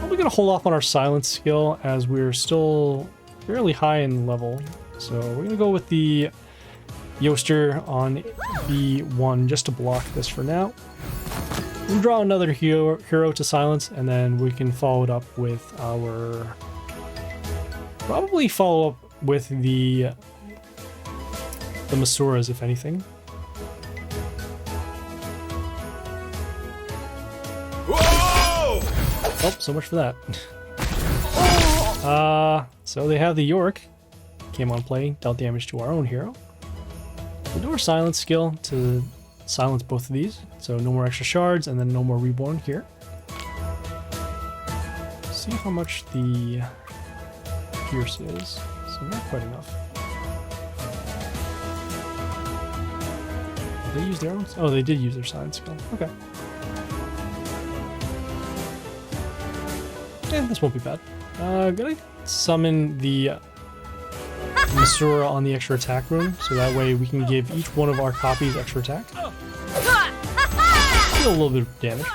We're going to hold off on our silence skill as we're still fairly high in level. So we're going to go with the Yoster on B1 just to block this for now. We'll draw another hero to silence, and then we can follow it up with our... Probably follow up with the Masuras, if anything. Oh, so much for that. So they have the York. Came on play, dealt damage to our own hero. We'll do our silence skill to silence both of these. So no more extra shards, and then no more reborn here. See how much the Pierce is. So not quite enough. Did they use their own? Oh, they did use their silence skill. Okay. Yeah, this won't be bad. Gonna summon the Masura on the extra attack rune, so that way we can give each one of our copies extra attack. Deal a little bit of damage.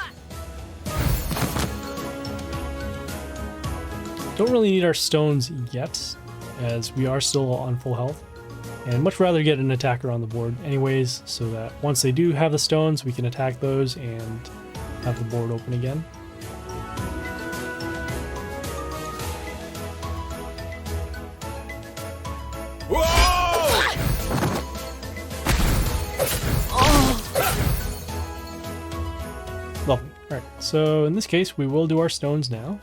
Don't really need our stones yet, as we are still on full health. And much rather get an attacker on the board anyways, so that once they do have the stones, we can attack those and have the board open again. Lovely. Alright, so in this case, we will do our stones now.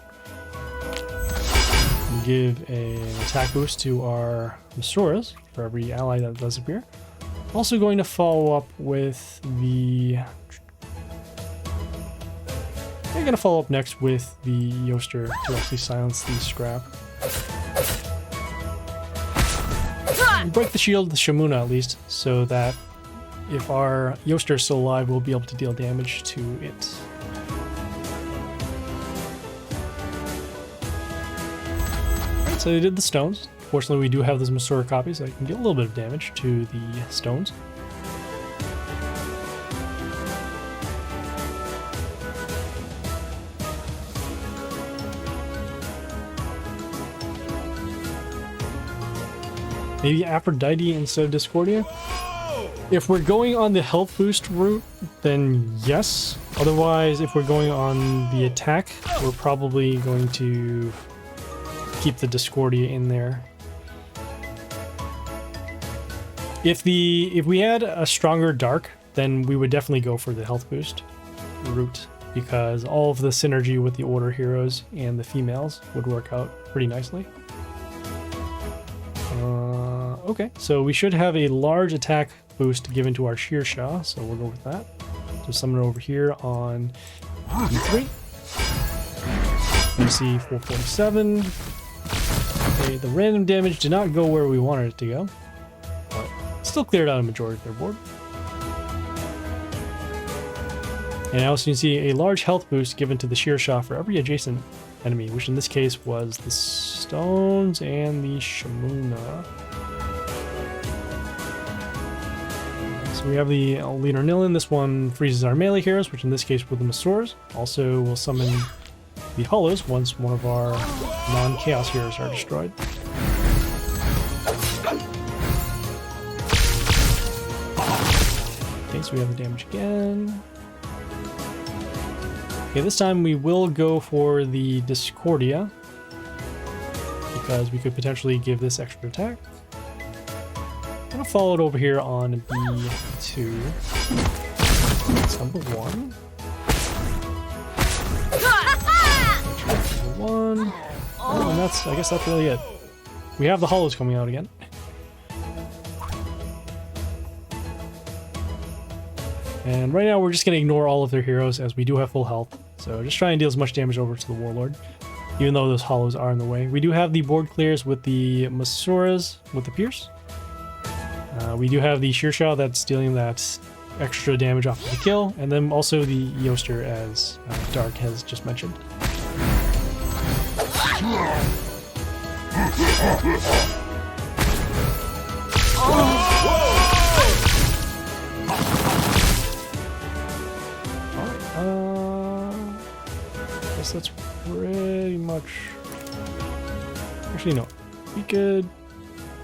We'll give an attack boost to our Masuras for every ally that does appear. Also going to follow up with the... We're going to follow up next with the Yoster to actually silence the Scrap. Break the shield of the Shimuna at least, so that if our Yoster is still alive, we'll be able to deal damage to it. Alright, so they did the stones. Fortunately, we do have those Masura copies, so I can get a little bit of damage to the stones. Maybe Aphrodite instead of Discordia? If we're going on the health boost route, then yes. Otherwise, if we're going on the attack, we're probably going to keep the Discordia in there. If we had a stronger dark, then we would definitely go for the health boost route, because all of the synergy with the Order heroes and the females would work out pretty nicely. Okay, so we should have a large attack boost given to our Ray-ksa, so we'll go with that. So summon it over here on E3. MC 447. Okay, the random damage did not go where we wanted it to go, but still cleared out a majority of their board. And also you can see a large health boost given to the Ray-ksa for every adjacent enemy, which in this case was the stones and the Shamuna. So we have the Lunar Year. This one freezes our melee heroes, which in this case were the Masoras. Also will summon the Hollows once one of our non-chaos heroes are destroyed. Okay, so we have the damage again. Okay, this time we will go for the Discordia, because we could potentially give this extra attack. I'm gonna follow it over here on B2. That's number 1. Number 1. Oh, and I guess that's really it. We have the Hollows coming out again. And right now we're just going to ignore all of their heroes as we do have full health. So just try and deal as much damage over to the Warlord, even though those Hollows are in the way. We do have the board clears with the Masoras with the Pierce. We do have the Ray-ksa that's dealing that extra damage off of the kill. And then also the Yoster, as Dark has just mentioned. Guess that's pretty much... Actually, no. We could...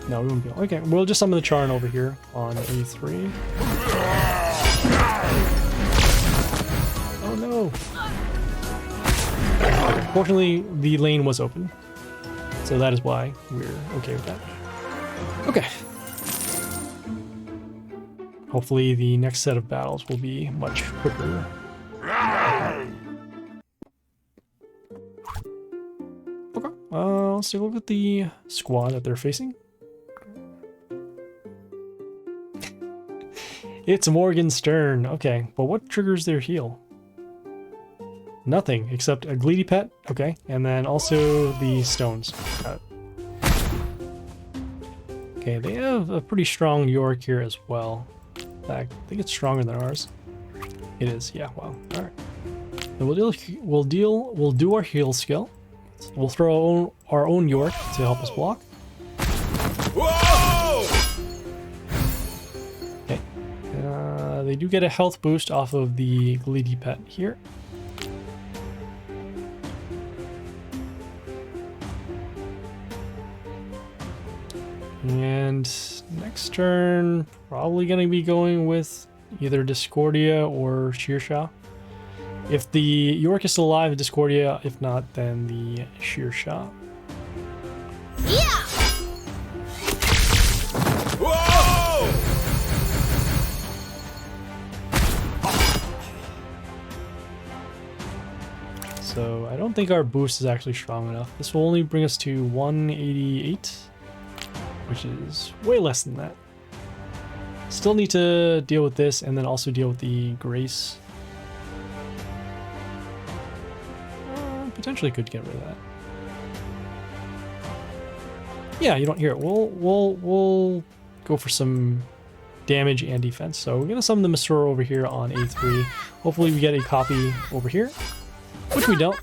No, we won't be able... Okay, we'll just summon the Charn over here on A3. Oh no! Okay, fortunately, the lane was open. So that is why we're okay with that. Okay. Hopefully the next set of battles will be much quicker. Okay, let's take a look at the squad that they're facing. It's Morgenstern. Okay, but what triggers their heal? Nothing, except a Gleedy Pet. Okay, and then also the stones. Okay, they have a pretty strong York here as well. In fact, I think it's stronger than ours. It is, yeah, wow. Alright. We'll do our heal skill. We'll throw our own York to help us block. Whoa! Okay. They do get a health boost off of the Gleedy Pet here. And next turn, probably going to be going with either Discordia or Ray-ksa. If the York is still alive, Discordia. If not, then the Ray-ksa. Yeah! Whoa! So I don't think our boost is actually strong enough. This will only bring us to 188, which is way less than that. Still need to deal with this and then also deal with the Grace. Potentially could get rid of that. Yeah, you don't hear it. We'll go for some damage and defense. So we're gonna summon the Masura over here on A3. Hopefully we get a copy over here, which we don't.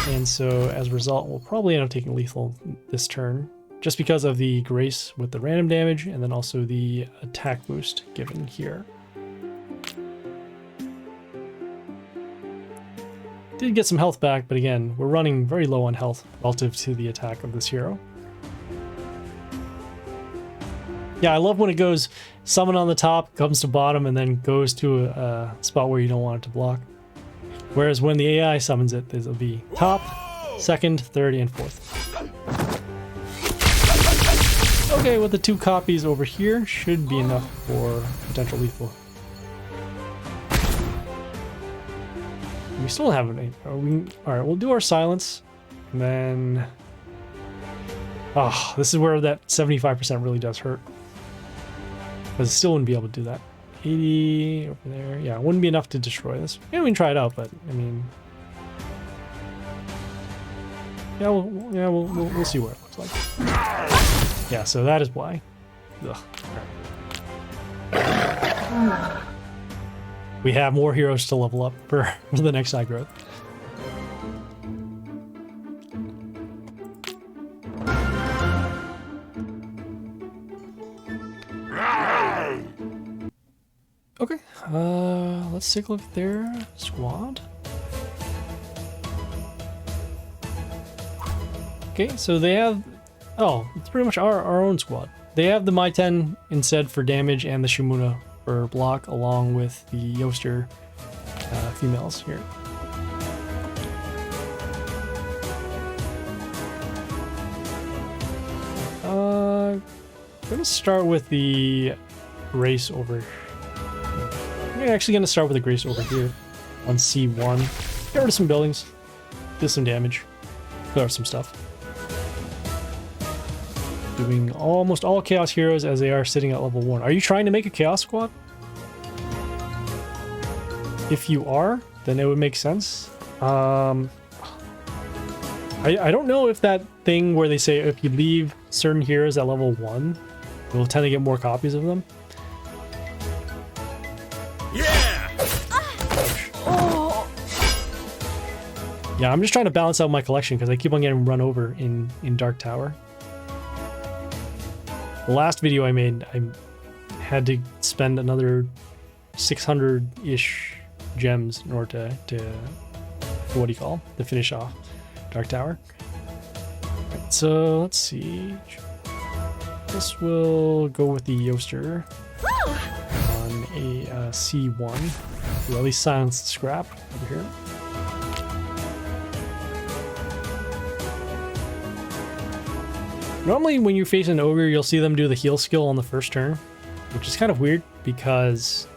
And so as a result, we'll probably end up taking lethal this turn, just because of the Grace with the random damage and then also the attack boost given here. Did get some health back, but again, we're running very low on health relative to the attack of this hero. Yeah, I love when it goes summon on the top, comes to bottom, and then goes to a spot where you don't want it to block. Whereas when the AI summons it, it'll be top, second, third, and fourth. Okay, with the 2 copies over here, should be enough for potential lethal. We still haven't. Alright, we'll do our silence. And then... Oh, this is where that 75% really does hurt. Because it still wouldn't be able to do that. 80 over there. Yeah, it wouldn't be enough to destroy this. Yeah, we can try it out, but I mean... Yeah, we'll see what it looks like. Yeah, so that is why. Ugh. We have more heroes to level up for the next side growth. Okay, let's take a look at their squad. Okay, so they have... Oh, it's pretty much our own squad. They have the Meishan instead for damage and the Shimuna for block, along with the Yoster females here. I'm gonna start with the Grace over... I'm actually gonna start with the Grace over here on C1. Get rid of some buildings, do some damage, clear out some stuff. Doing almost all Chaos heroes as they are sitting at level 1. Are you trying to make a Chaos squad? If you are, then it would make sense. I don't know if that thing where they say if you leave certain heroes at level 1, you'll tend to get more copies of them. Yeah! Yeah, I'm just trying to balance out my collection because I keep on getting run over in Dark Tower. The last video I made, I had to spend another 600-ish gems in order to what do you call, to finish off Dark Tower. Right, so let's see. This will go with the Yoster on a C1. We'll at least silence the scrap over here. Normally when you face an Ogre, you'll see them do the heal skill on the first turn, which is kind of weird because,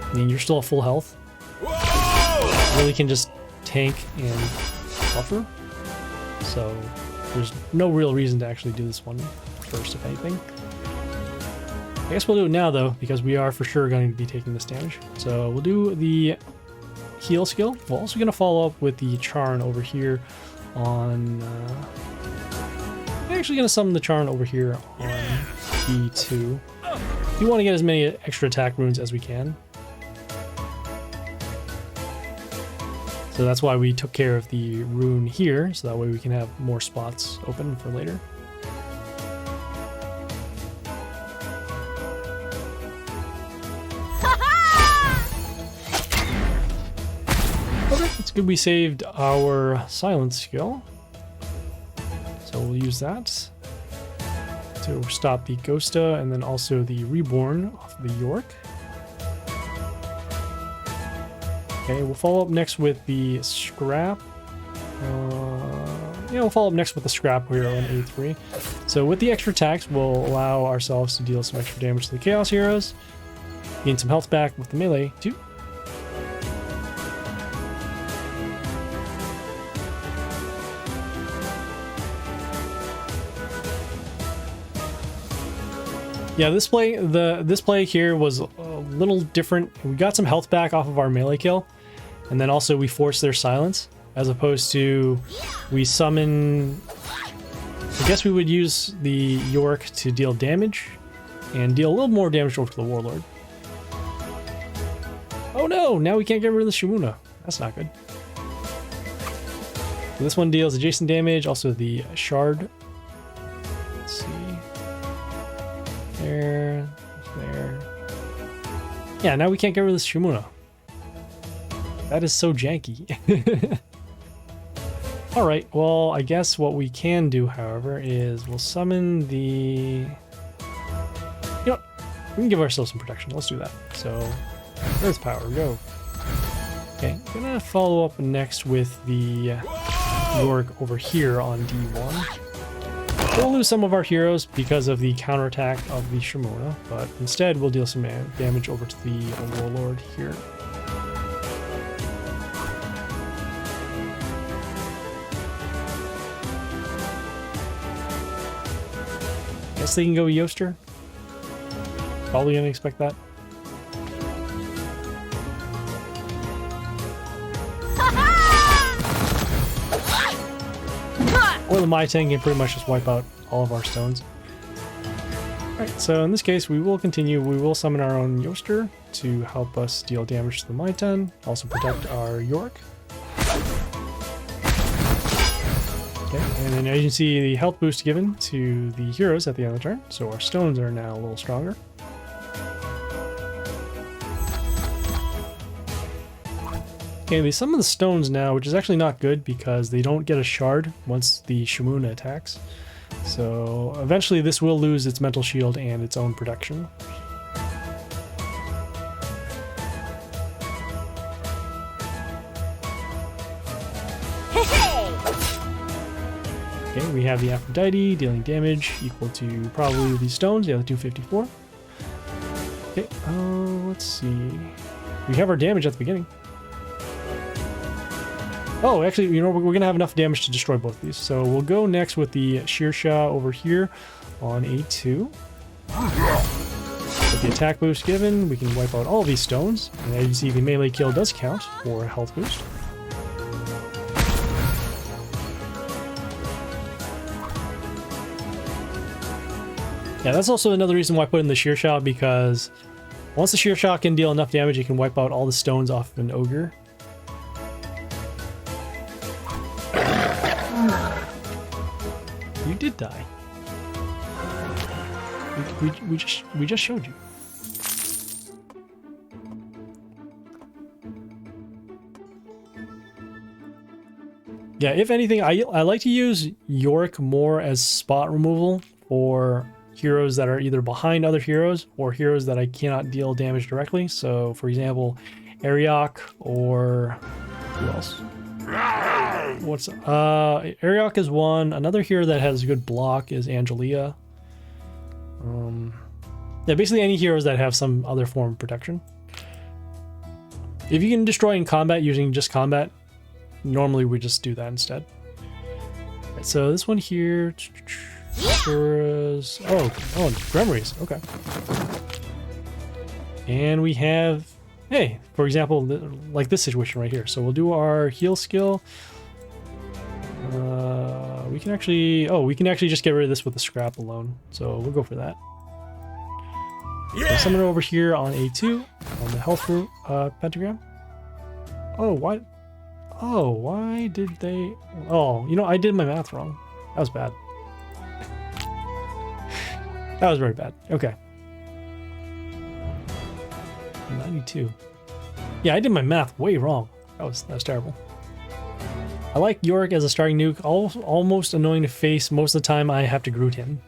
I mean, you're still at full health. You really can just tank and buffer. So there's no real reason to actually do this one first, if anything. I guess we'll do it now though, because we are for sure going to be taking this damage. So we'll do the heal skill. We're also going to follow up with the Charn over here on... I'm actually going to summon the Charn over here on B2. We want to get as many extra attack runes as we can. So that's why we took care of the rune here, so that way we can have more spots open for later. Okay, it's good we saved our silence skill. So we'll use that to stop the Ghosta and then also the Reborn off the York. Okay, we'll follow up next with the Scrap. Yeah, we'll follow up next with the Scrap here on A3. So with the extra attacks, we'll allow ourselves to deal some extra damage to the Chaos heroes. Gain some health back with the melee too. Yeah, this play here was a little different. We got some health back off of our melee kill, and then also we forced their silence, as opposed to we summon... I guess we would use the York to deal damage, and deal a little more damage over to the Warlord. Oh no, now we can't get rid of the Shimuna. That's not good. So this one deals adjacent damage, also the Shard. Let's see. There. Yeah, now we can't get rid of this Shimuna. That is so janky. Alright, well, I guess what we can do, however, is we'll summon the... You know what? We can give ourselves some protection. Let's do that. So, Earth Power, go. Okay, I'm gonna follow up next with the York over here on D1. We'll lose some of our heroes because of the counterattack of the Shimona, but instead we'll deal some damage over to the Warlord here. Guess they can go Yoster. Probably gonna expect that. Or the Meishan can pretty much just wipe out all of our stones. Alright, so in this case we will continue. We will summon our own Yoster to help us deal damage to the Meishan, also protect our York. Okay, and then as you can see, the health boost given to the heroes at the end of the turn, so our stones are now a little stronger. Okay, they summon the stones now, which is actually not good because they don't get a shard once the Shimona attacks. So eventually this will lose its mental shield and its own protection. Okay, we have the Aphrodite dealing damage equal to probably these stones, yeah, the 254. Okay, let's see. We have our damage at the beginning. Oh, actually, you know, we're going to have enough damage to destroy both of these. So we'll go next with the Ray-ksa over here on A2. With the attack boost given, we can wipe out all of these stones. And as you can see, the melee kill does count for a health boost. Yeah, that's also another reason why I put in the Ray-ksa, because once the Ray-ksa can deal enough damage, it can wipe out all the stones off of an Ogre. You did die. We just showed you. Yeah, if anything, I like to use York more as spot removal for heroes that are either behind other heroes or heroes that I cannot deal damage directly. So, for example, Ariok or who else? What's Ariok is one. Another hero that has a good block is Angelia. Yeah, basically any heroes that have some other form of protection. If you can destroy in combat using just combat, normally we just do that instead. Right, so this one here, Gregory's, okay. And we have, hey, for example, like this situation right here. So we'll do our heal skill. We can actually just get rid of this with the scrap alone. So we'll go for that. Yeah. So summon it over here on A2 on the health root pentagram. Oh, what? Oh, why did they? Oh, you know, I did my math wrong. That was bad. That was very bad. Okay. 92. Yeah, I did my math way wrong. That was terrible. I like York as a starting nuke. Almost annoying to face. Most of the time I have to Groot him.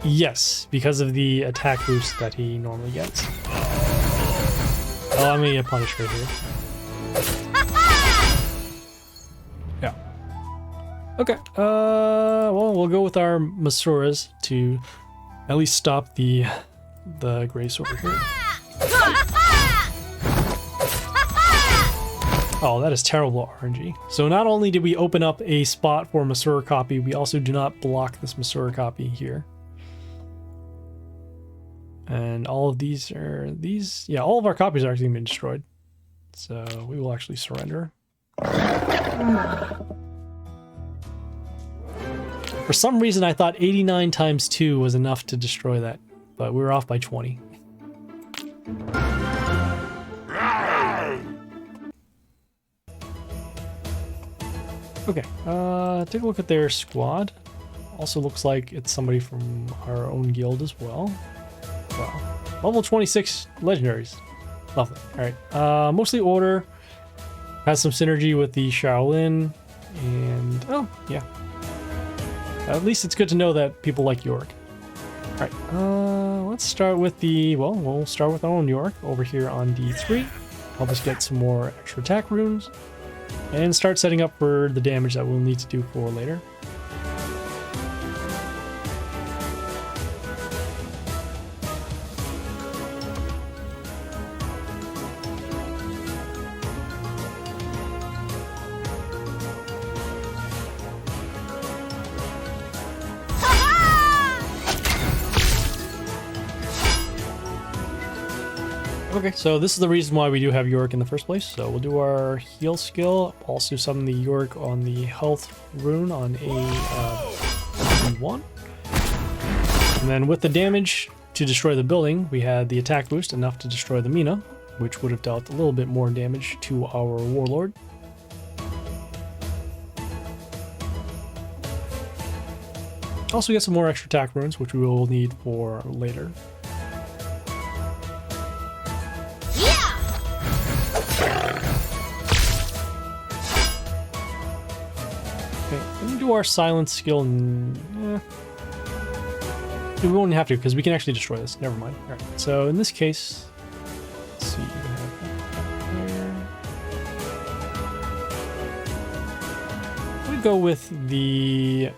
Yes, because of the attack boost that he normally gets. Oh, I'm gonna get punished right here. Yeah. Okay. Well, we'll go with our Masuras to at least stop the Grace over here. Oh, that is terrible RNG. So not only did we open up a spot for Masura copy, we also do not block this Masura copy here. And all of yeah, all of our copies are actually been destroyed. So we will actually surrender. For some reason, I thought 89 times 2 was enough to destroy that, but we were off by 20. Okay, take a look at their squad. Also looks like it's somebody from our own guild as well. Wow. Level 26 legendaries. Lovely. Alright. Mostly Order. Has some synergy with the Shaolin. And, oh, yeah. At least it's good to know that people like York. Alright. Let's start with we'll start with our own York over here on D3. Help us get some more extra attack runes. and start setting up for the damage that we'll need to do for later. Okay, so this is the reason why we do have Yorick in the first place. So we'll do our heal skill, also summon the Yorick on the health rune on a 1. And then with the damage to destroy the building, we had the attack boost enough to destroy the Mina, which would have dealt a little bit more damage to our Warlord. Also get some more extra attack runes, which we will need for later. Do our silence skill. We won't have to because we can actually destroy this. Never mind. All right. So in this case, let's see. I'm gonna go with the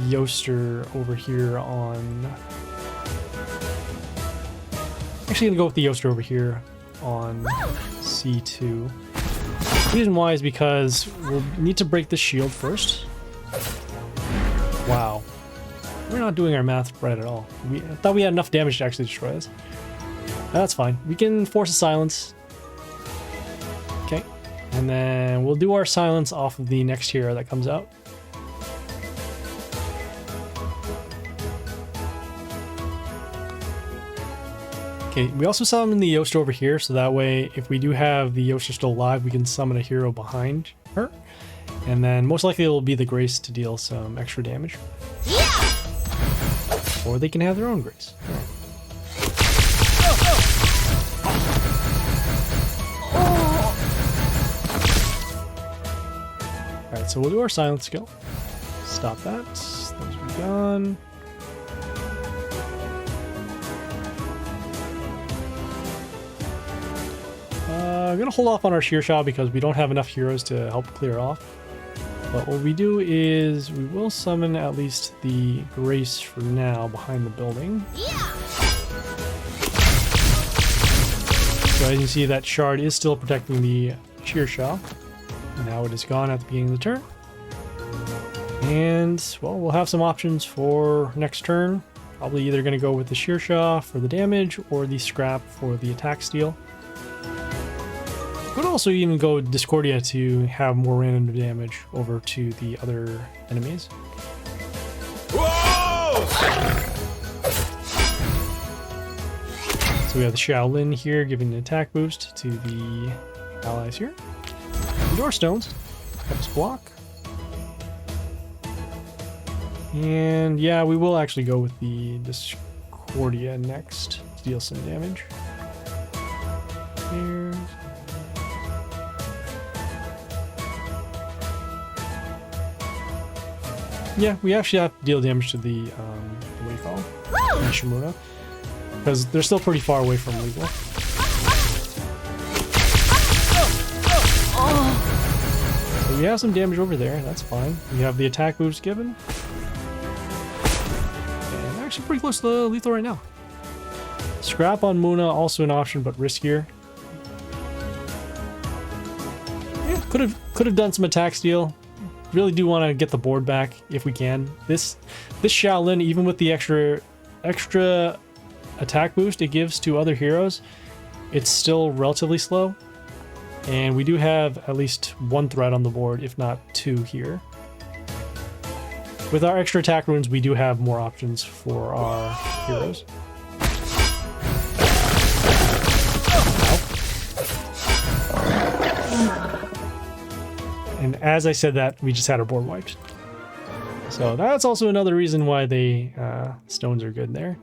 Yoster over here on. Actually, gonna go with the Yoster over here on C2. The reason why is because we'll need to break the shield first. Wow. We're not doing our math right at all. I thought we had enough damage to actually destroy this. That's fine. We can force a silence. Okay. And then we'll do our silence off of the next hero that comes out. Okay, we also summon the Yoster over here, so that way if we do have the Yoster still alive, we can summon a hero behind her. And then most likely it'll be the Grace to deal some extra damage. Yeah! Or they can have their own Grace. Alright, so we'll do our silence skill. Stop that. Those are gone. I'm going to hold off on our Sheer Shot because we don't have enough heroes to help clear off. But what we do is we will summon at least the Grace for now behind the building. Yeah. So as you can see, that shard is still protecting the Sheer Shot. Now it is gone at the beginning of the turn. And, well, we'll have some options for next turn. Probably either going to go with the Sheer Shot for the damage or the Scrap for the attack steal. Could also even go Discordia to have more random damage over to the other enemies. Whoa! So we have the Shaolin here giving an attack boost to the allies here. Door stones helps block. And yeah, we will actually go with the Discordia next to deal some damage. Here. Yeah, we actually have to deal damage to the what do you call it? Shimura, because they're still pretty far away from legal. So we have some damage over there, that's fine. We have the attack boost given. And actually pretty close to lethal right now. Scrap on Muna, also an option, but riskier. Yeah, could have done some attack steal. Really do want to get the board back if we can. This Shaolin, even with the extra attack boost it gives to other heroes, it's still relatively slow. And we do have at least one threat on the board, if not two here. With our extra attack runes, we do have more options for our heroes. And as I said that, we just had our board wiped. So that's also another reason why they stones are good there.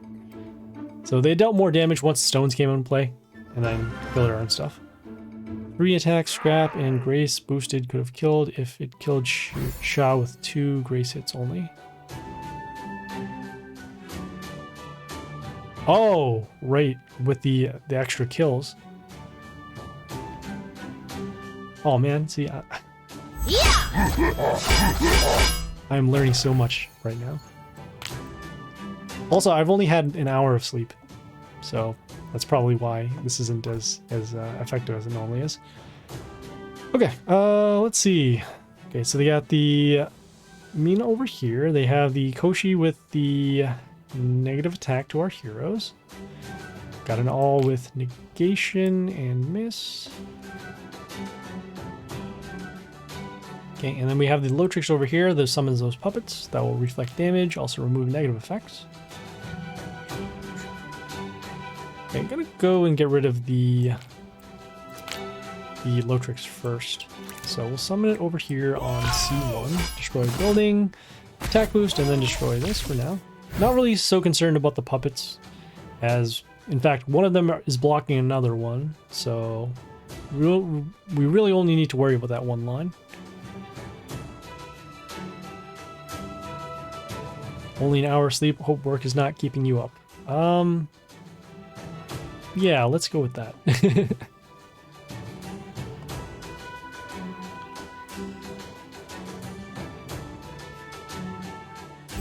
So they dealt more damage once stones came into play, and then filler and stuff. 3 attacks, Scrap, and Grace boosted could have killed if it killed Sha with 2 Grace hits only. Oh, right, with the extra kills. Oh man, see, I'm learning so much right now. Also, I've only had an hour of sleep, so that's probably why this isn't as effective as it normally is. Okay, let's see. Okay, so they got the Mina over here. They have the Koshi with the negative attack to our heroes. Got an all with negation and miss. Okay, and then we have the Lotrix over here that summons those puppets that will reflect damage, also remove negative effects. Okay, I'm gonna go and get rid of the Lotrix first. So we'll summon it over here on C1, destroy building, attack boost, and then destroy this for now. Not really so concerned about the puppets, as in fact one of them is blocking another one, so we really only need to worry about that one line. Only an hour of sleep. Hope work is not keeping you up. Yeah, let's go with that.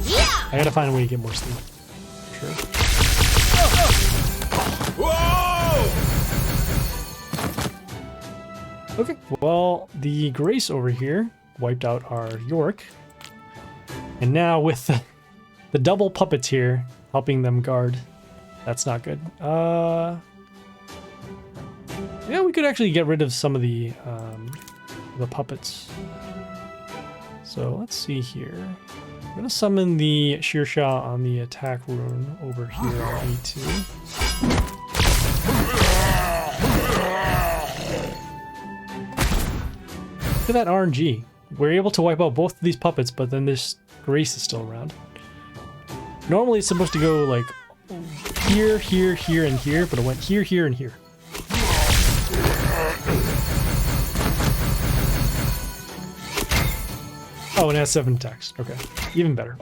Yeah! I gotta find a way to get more sleep. Sure. Whoa! Okay, well, the Grace over here wiped out our York. And now with the double puppets here helping them guard, that's not good. Yeah, we could actually get rid of some of the puppets. So let's see here. I'm gonna summon the Shearshaw on the attack rune over here on A2. Look at that RNG. We're able to wipe out both of these puppets, but then this Grace is still around. Normally it's supposed to go like here, here, here, and here, but it went here, here, and here. Oh, and it has 7 attacks. Okay, even better.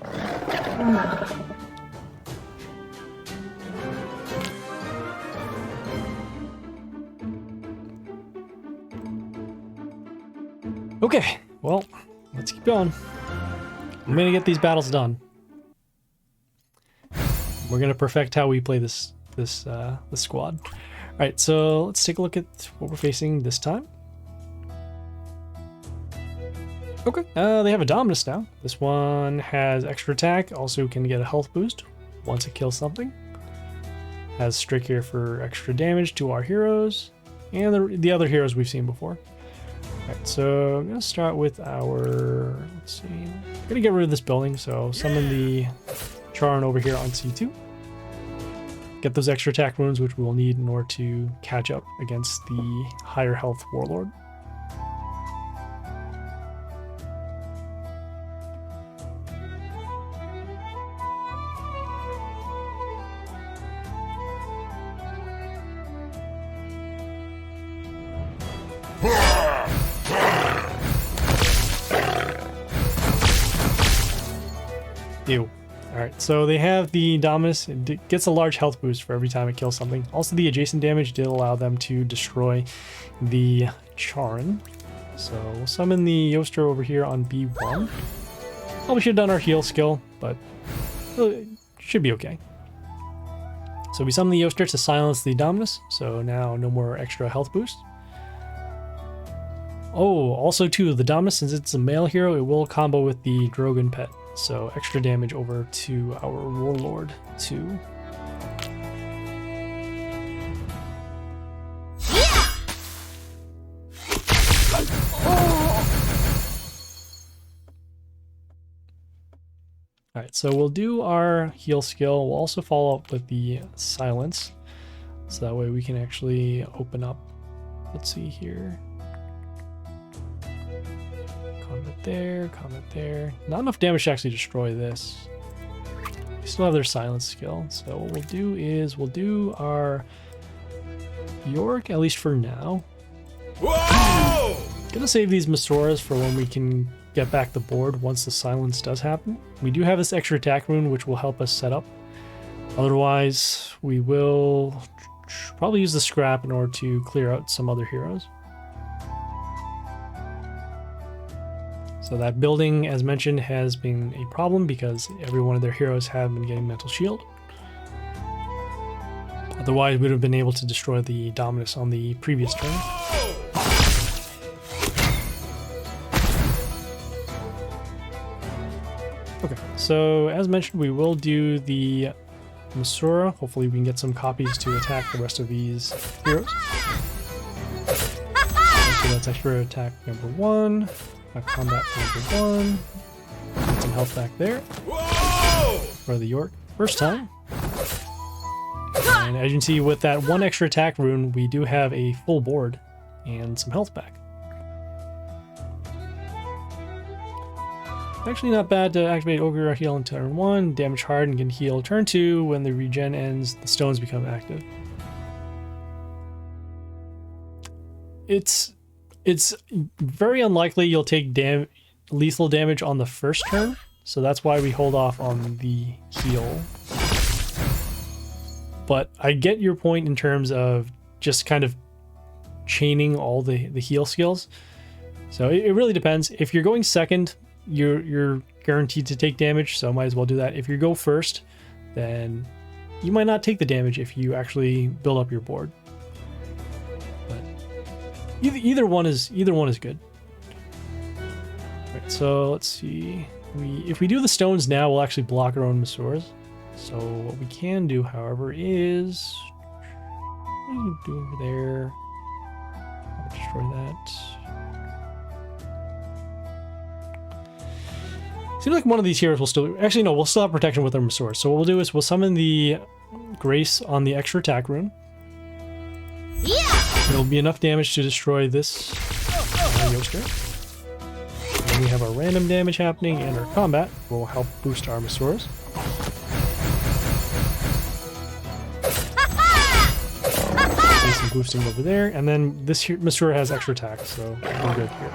Okay, well, let's keep going. I'm gonna get these battles done. We're gonna perfect how we play this squad. All right, so let's take a look at what we're facing this time. Okay, they have a Dominus now. This one has extra attack, also can get a health boost once it kills something. Has Strick here for extra damage to our heroes, and the other heroes we've seen before. Alright, so I'm gonna start with our, let's see, I'm gonna get rid of this building, so summon the Charon over here on C2. Get those extra attack runes, which we will need in order to catch up against the higher health Warlord. Ew. Alright, so they have the Dominus. It gets a large health boost for every time it kills something. Also, the adjacent damage did allow them to destroy the Charon. So we'll summon the Yoster over here on B1. Probably should have done our heal skill, but it should be okay. So we summon the Yoster to silence the Dominus, so now no more extra health boost. Oh, also too, the Dominus, since it's a male hero, it will combo with the Drogon pet. So extra damage over to our Warlord too. Yeah! Alright, so we'll do our heal skill. We'll also follow up with the silence. So that way we can actually open up. Let's see here. Comment there. Not enough damage to actually destroy this. They still have their silence skill. So what we'll do is we'll do our York, at least for now. Whoa! Gonna save these Masoras for when we can get back the board once the silence does happen. We do have this extra attack rune which will help us set up. Otherwise, we will probably use the scrap in order to clear out some other heroes. So that building, as mentioned, has been a problem because every one of their heroes have been getting mental shield. Otherwise, we would have been able to destroy the Dominus on the previous turn. Okay, so as mentioned, we will do the Masura. Hopefully we can get some copies to attack the rest of these heroes. So that's extra attack number 1, combat number 1. Get some health back there for the York first time. And as you can see, with that 1 extra attack rune, we do have a full board and some health back. Actually not bad to activate Ogre heal in turn 1, damage hard and can heal turn 2. When the regen ends, the stones become active. It's very unlikely you'll take lethal damage on the first turn, so that's why we hold off on the heal. But I get your point in terms of just kind of chaining all the heal skills. So it really depends. If you're going second, you're guaranteed to take damage, so might as well do that. If you go first, then you might not take the damage if you actually build up your board. But either one is good. Right, so let's see. If we do the stones now, we'll actually block our own Masuras. So what we can do, however, is what do you do over there? I'll destroy that. Seems like one of these heroes will still... Actually, no, we'll still have protection with our Masura. So what we'll do is we'll summon the Grace on the extra attack rune. Yeah! It'll be enough damage to destroy this Yoster. And we have our random damage happening, and our combat will help boost our Masuras. See some boosting over there, and then this Masura has extra attack, so we're good here.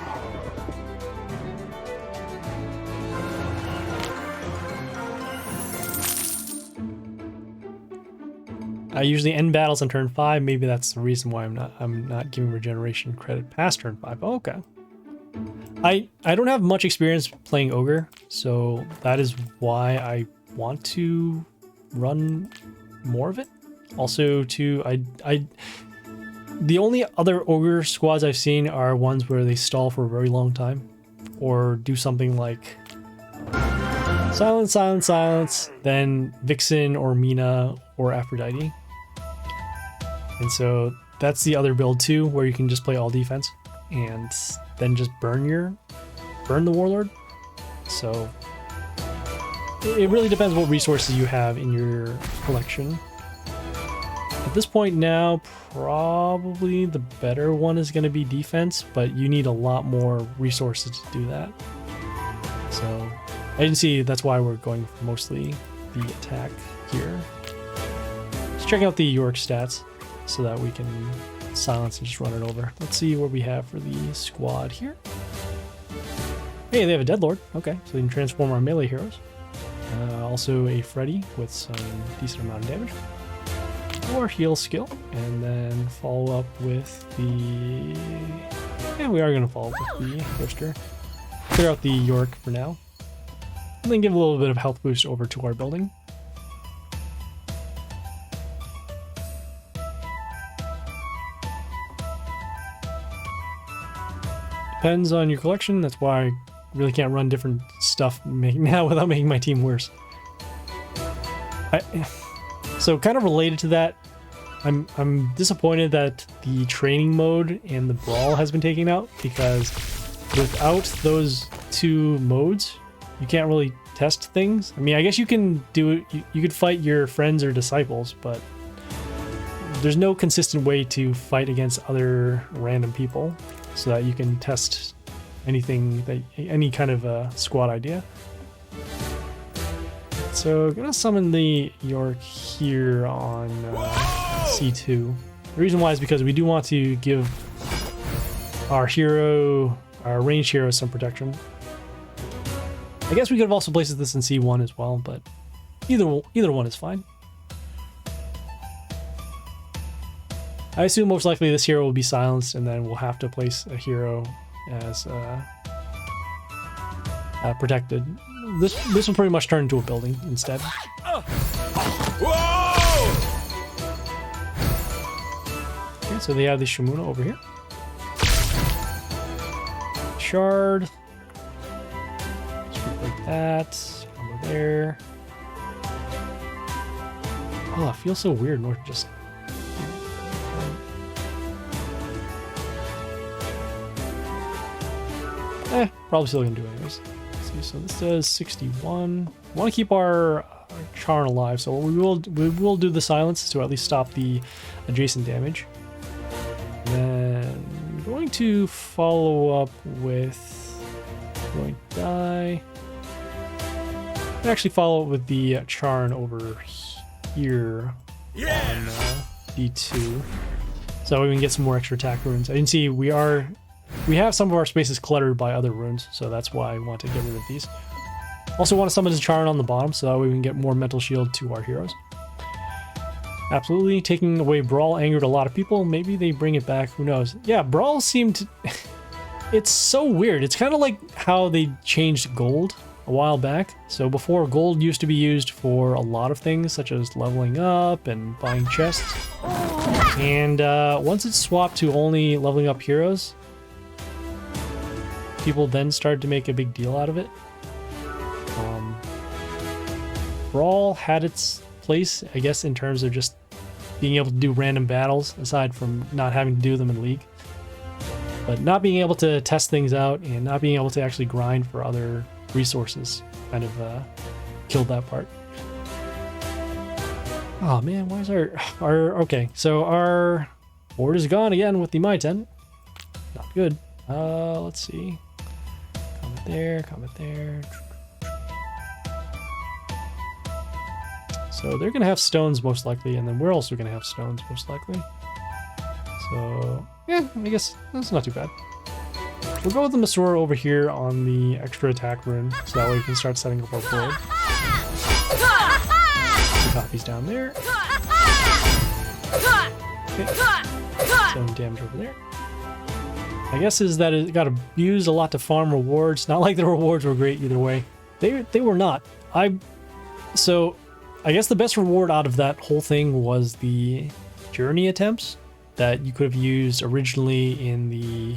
I usually end battles on turn 5. Maybe that's the reason why I'm not giving regeneration credit past turn 5. Oh, okay. I don't have much experience playing Ogre, so that is why I want to run more of it. Also, the only other Ogre squads I've seen are ones where they stall for a very long time, or do something like silence, silence, silence, then Vixen or Mina or Aphrodite. And so that's the other build too, where you can just play all defense and then just burn the Warlord. So it really depends what resources you have in your collection. At this point now, probably the better one is going to be defense, but you need a lot more resources to do that. So as you can see, that's why we're going for mostly the attack here. Let's check out the York stats so that we can silence and just run it over. Let's see what we have for the squad here. Hey, they have a Deadlord. Okay, so we can transform our melee heroes. Also a Freddy with some decent amount of damage. Or heal skill, and then follow up with the... Yeah, we are going to follow up with the Yoster. Clear out the York for now. And then give a little bit of health boost over to our building. Depends on your collection, that's why I really can't run different stuff now without making my team worse. So kind of related to that, I'm disappointed that the training mode and the brawl has been taken out, because without those two modes, you can't really test things. I mean, I guess you can do it, you could fight your friends or disciples, but there's no consistent way to fight against other random people so that you can test anything, that any kind of squad idea. So I'm gonna summon the York here on C2. The reason why is because we do want to give our ranged hero, some protection. I guess we could have also placed this in C1 as well, but either one is fine. I assume most likely this hero will be silenced, and then we'll have to place a hero as protected. This will pretty much turn into a building instead. Whoa! Okay, so they have the Shimuna over here. Shard. Just like that. Over there. Oh, it feels so weird north just. Probably still gonna do it anyways. Let's see, so this does 61. We want to keep our charm alive, so we will do the silence to at least stop the adjacent damage. Then I'm going to follow up with going to die. And actually follow up with the Charn over here on D2, so we can get some more extra attack runes. I can see we have some of our spaces cluttered by other runes, so that's why I want to get rid of these. Also want to summon a Charn on the bottom, so that way we can get more mental shield to our heroes. Absolutely, taking away Brawl angered a lot of people. Maybe they bring it back, who knows. Yeah, Brawl seemed... It's so weird. It's kind of like how they changed gold a while back. So before, gold used to be used for a lot of things, such as leveling up and buying chests. And once it swapped to only leveling up heroes, people then started to make a big deal out of it. Brawl had its place, I guess, in terms of just being able to do random battles, aside from not having to do them in League. But not being able to test things out and not being able to actually grind for other resources kind of killed that part. Oh man, why is our okay, so our board is gone again with the Meishan. Not good. Let's see. Comment there, comment there. So they're gonna have stones most likely, and then we're also gonna have stones most likely. So yeah, I guess that's not too bad. We'll go with the Masura over here on the extra attack rune, so that way we can start setting up our board. Two copies down there. Okay. Some damage over there. My guess is that it got abused a lot to farm rewards. Not like the rewards were great either way. They were not. So I guess the best reward out of that whole thing was the journey attempts that you could have used originally in the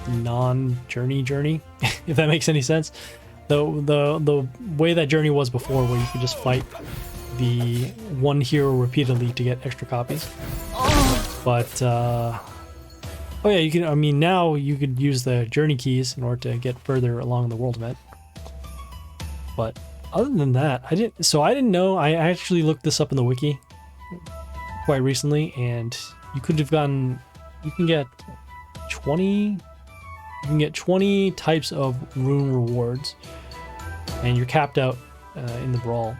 non-journey, if that makes any sense. The way that journey was before, where you could just fight the one hero repeatedly to get extra copies. But oh yeah, you can. I mean, now you could use the journey keys in order to get further along the world event. But other than that, I didn't know. I actually looked this up in the wiki quite recently, and you could have gotten. You can get 20. You can get 20 types of rune rewards, and you're capped out in the brawl.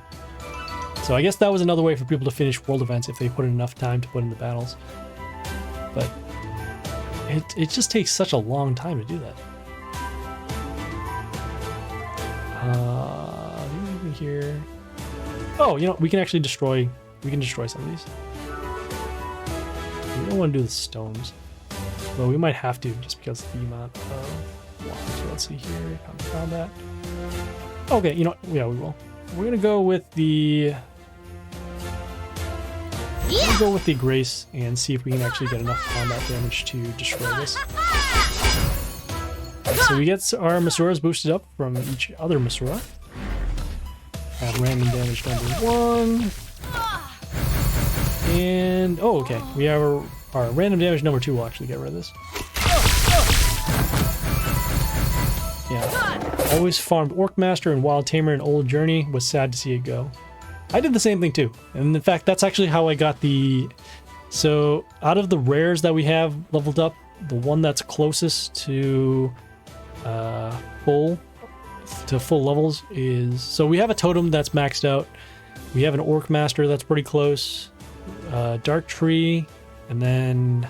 So I guess that was another way for people to finish world events if they put in enough time to put in the battles. But it just takes such a long time to do that. Over here. Oh, you know, we can actually destroy. We can destroy some of these. We don't want to do the stones. Well, we might have to, just because of the amount of blocks. So let's see here. Combat. Okay, you know, yeah, we will. We're gonna go with the. We're gonna go with the Grace and see if we can actually get enough combat damage to destroy this. So we get our Masuras boosted up from each other Masura. Have random damage number 1. And oh, okay, we have our random damage number 2 will actually get rid of this. Yeah, always farmed Orc Master and Wild Tamer in Old Journey. Was sad to see it go. I did the same thing too, and in fact, that's actually how I got the. So out of the rares that we have leveled up, the one that's closest to full levels is. So we have a totem that's maxed out. We have an Orc Master that's pretty close. Dark Tree. And then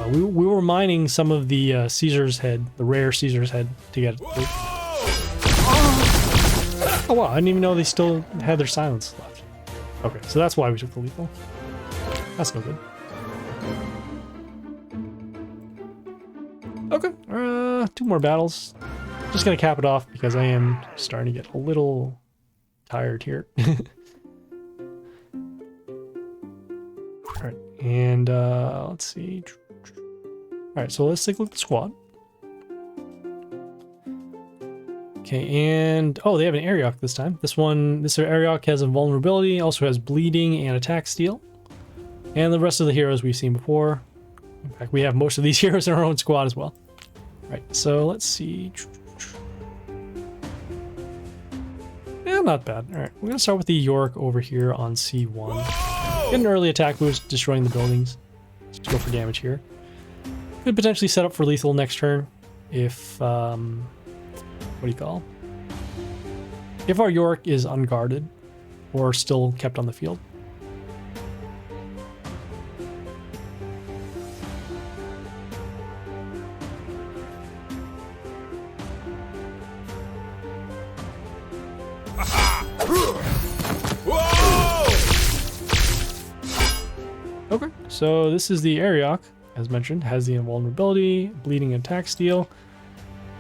we were mining some of the Caesar's Head, the rare Caesar's Head, to get it. Oh wow, I didn't even know they still had their silence left. Okay, so that's why we took the lethal. That's no good. Okay, 2 more battles. just going to cap it off because I am starting to get a little tired here. Alright, and let's see. Alright, so let's take a look at the squad. Okay, and oh, they have an Ariok this time. This Ariok has invulnerability, also has bleeding and attack steal. And the rest of the heroes we've seen before. In fact, we have most of these heroes in our own squad as well. Right, so let's see. Yeah, not bad. Alright, we're gonna start with the York over here on C1. Get an early attack boost, destroying the buildings. Let's go for damage here. Could potentially set up for lethal next turn if what do you call? If our York is unguarded or still kept on the field. Okay, so this is the Ariok, as mentioned, has the invulnerability, bleeding attack steal.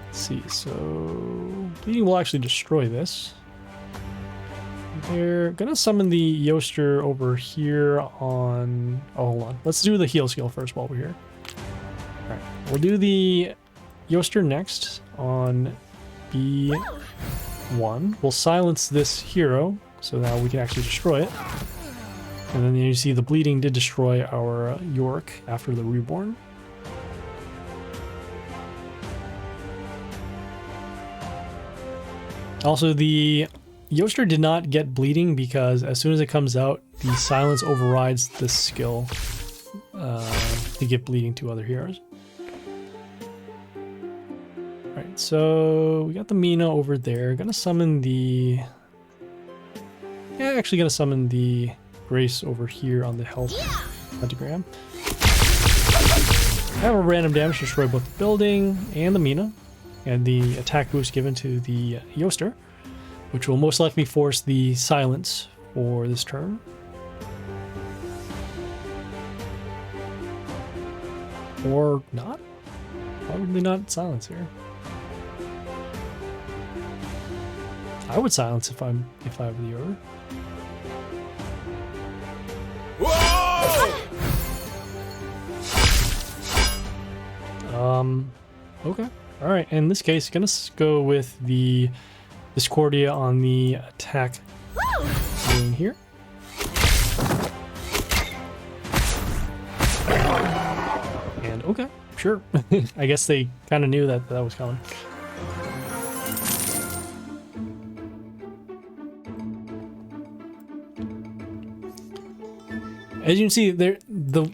Let's see, so bleeding will actually destroy this. They're gonna summon the Yoster over here on... Oh, hold on. Let's do the heal skill first while we're here. Alright, we'll do the Yoster next on B1. We'll silence this hero, so now we can actually destroy it. And then you see the bleeding did destroy our York after the reborn. Also, the Yoster did not get bleeding because as soon as it comes out, the silence overrides this skill to give bleeding to other heroes. Alright, so we got the Mina over there. Gonna summon the... Yeah, actually gonna summon the Grace over here on the health pentagram. Have a random damage to destroy both the building and the Mina, and the attack boost given to the Yoster, which will most likely force the silence for this turn. Or not? Probably not silence here. I would silence if I were the Ogre. Okay. Alright, in this case, gonna go with the Discordia on the attack in here. And okay, sure. I guess they kind of knew that was coming. As you can see, there the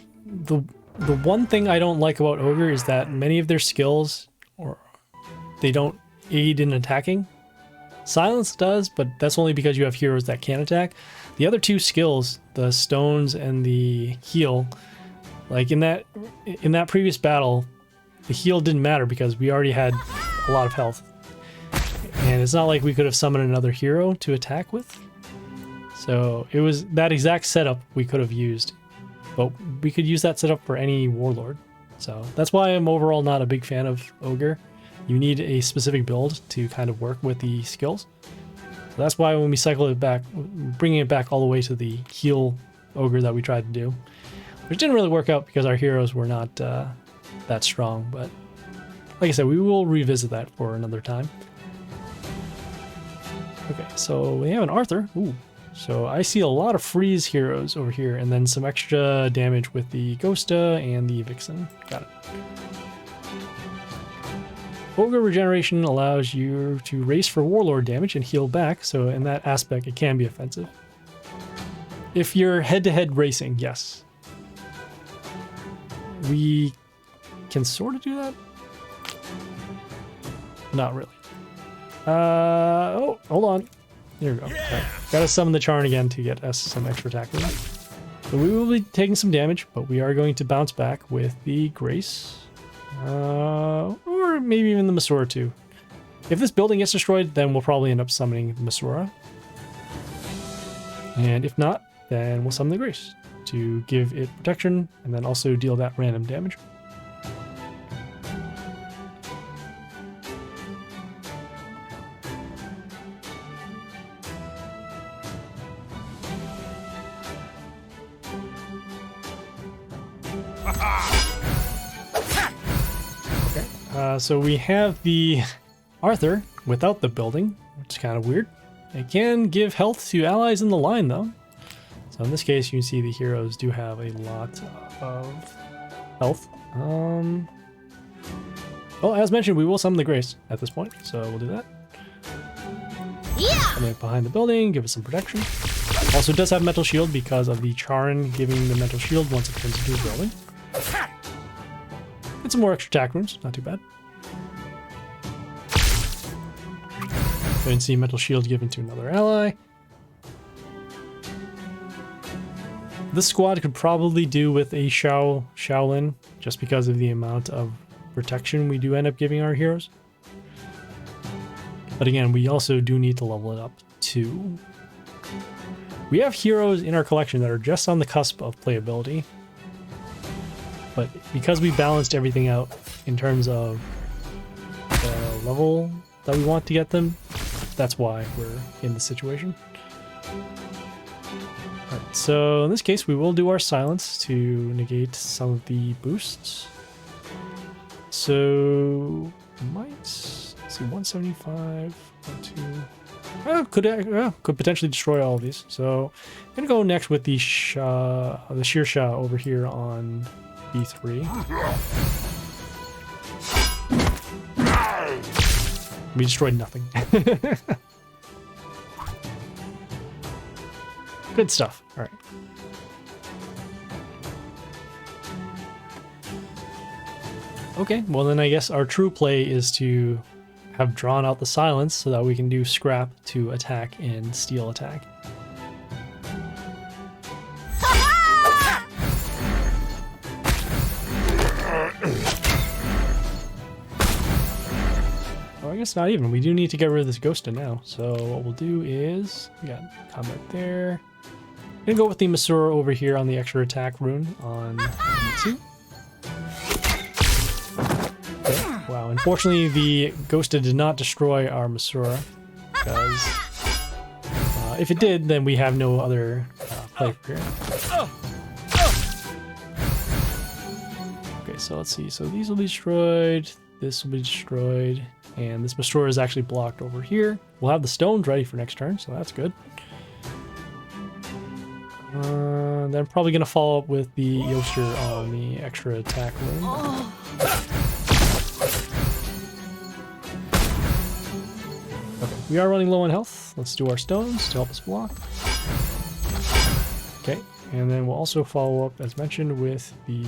one thing I don't like about Ogre is that many of their skills, they don't aid in attacking. Silence does, but that's only because you have heroes that can attack. The other two skills, the stones and the heal, like in that previous battle, the heal didn't matter because we already had a lot of health. And it's not like we could have summoned another hero to attack with. So it was that exact setup we could have used. But we could use that setup for any warlord. So that's why I'm overall not a big fan of Ogre. You need a specific build to kind of work with the skills. So that's why when we cycle it back, bringing it back all the way to the heal Ogre that we tried to do, which didn't really work out because our heroes were not that strong. But like I said, we will revisit that for another time. Okay, so we have an Arthur. Ooh. So I see a lot of freeze heroes over here, and then some extra damage with the Ghosta and the Vixen. Got it. Ogre regeneration allows you to race for warlord damage and heal back, so in that aspect it can be offensive. If you're head-to-head racing, yes. We can sort of do that? Not really. Oh, hold on. There we go. Right. Gotta summon the Charn again to get us some extra attack. So we will be taking some damage, but we are going to bounce back with the Grace. Or maybe even the Masura too. If this building gets destroyed, then we'll probably end up summoning the Masura. And if not, then we'll summon the Grace to give it protection and then also deal that random damage. So we have the Arthur without the building, which is kind of weird. It can give health to allies in the line, though. So in this case, you can see the heroes do have a lot of health. Well, as mentioned, we will summon the Grace at this point, so we'll do that. Come in behind the building, give us some protection. Also, it does have Mental Shield because of the Charin giving the Mental Shield once it turns into a building. Get some more extra attack runes, not too bad. Go and see Mental Shield given to another ally. This squad could probably do with a Shaolin, just because of the amount of protection we do end up giving our heroes. But again, we also do need to level it up too. We have heroes in our collection that are just on the cusp of playability. But because we balanced everything out in terms of the level that we want to get them, that's why we're in this situation. Alright, so in this case, we will do our silence to negate some of the boosts. So, might, let's see, 175, 12, could potentially destroy all of these. So, I'm gonna go next with the Shearsha over here on B3. We destroyed nothing. Good stuff. All right. Okay, well then I guess our true play is to have drawn out the silence so that we can do scrap to attack and steal attack. Oh, I guess not even. We do need to get rid of this Ghosta now. So what we'll do is, we got combat there. I'm gonna go with the Masura over here on the extra attack rune on B2. Okay. Wow, unfortunately the Ghosta did not destroy our Masura, because if it did, then we have no other play for here. Okay, so let's see. So these will be destroyed, this will be destroyed, and this Masura is actually blocked over here. We'll have the stones ready for next turn, so that's good. Then I'm probably going to follow up with the Yoster on the extra attack room. Okay, we are running low on health. Let's do our stones to help us block. Okay, and then we'll also follow up, as mentioned, with the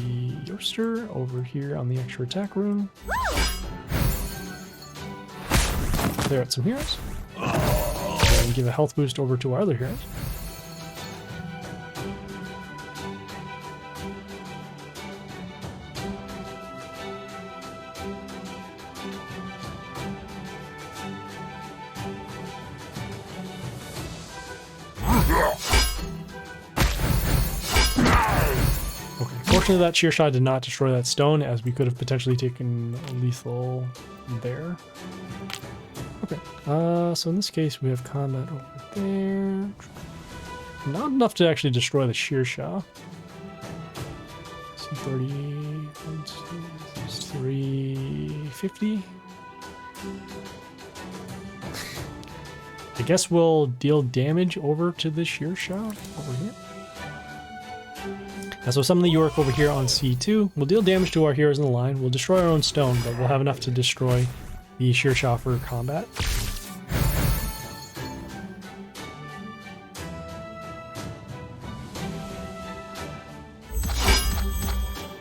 Yoster over here on the extra attack room. Clear out some heroes. And give a health boost over to our other heroes. Unfortunately, that sheer shot did not destroy that stone, as we could have potentially taken a lethal there. Okay, so in this case, we have combat over there. Not enough to actually destroy the sheer shot. 30, 350. I guess we'll deal damage over to the sheer shot over here. So summon the York over here on C2. We'll deal damage to our heroes in the line. We'll destroy our own stone, but we'll have enough to destroy the Sheer Shah for combat.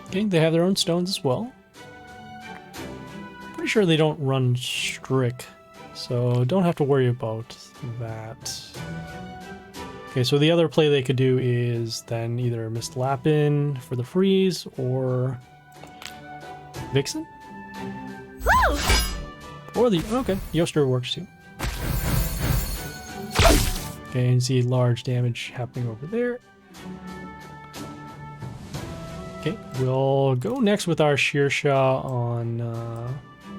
Okay, they have their own stones as well. Pretty sure they don't run Strick, so don't have to worry about that. Okay, so the other play they could do is then either Mist Lapin for the freeze or Vixen? Woo! Or the, okay, Yoster works too. Okay, and see large damage happening over there. Okay, we'll go next with our Sheer Shah on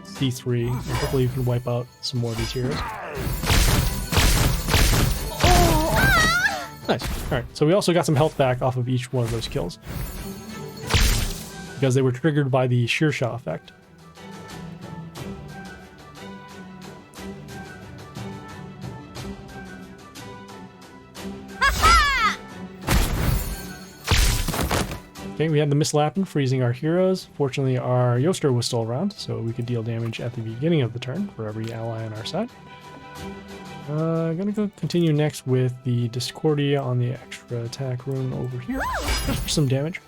C3, and hopefully we can wipe out some more of these heroes. Nice. Alright, so we also got some health back off of each one of those kills, because they were triggered by the Sheer Shah effect. Okay, we had the mislapping, freezing our heroes. Fortunately, our Yoster was still around, so we could deal damage at the beginning of the turn for every ally on our side. Gonna go continue next with the Discordia on the extra attack rune over here, just for some damage.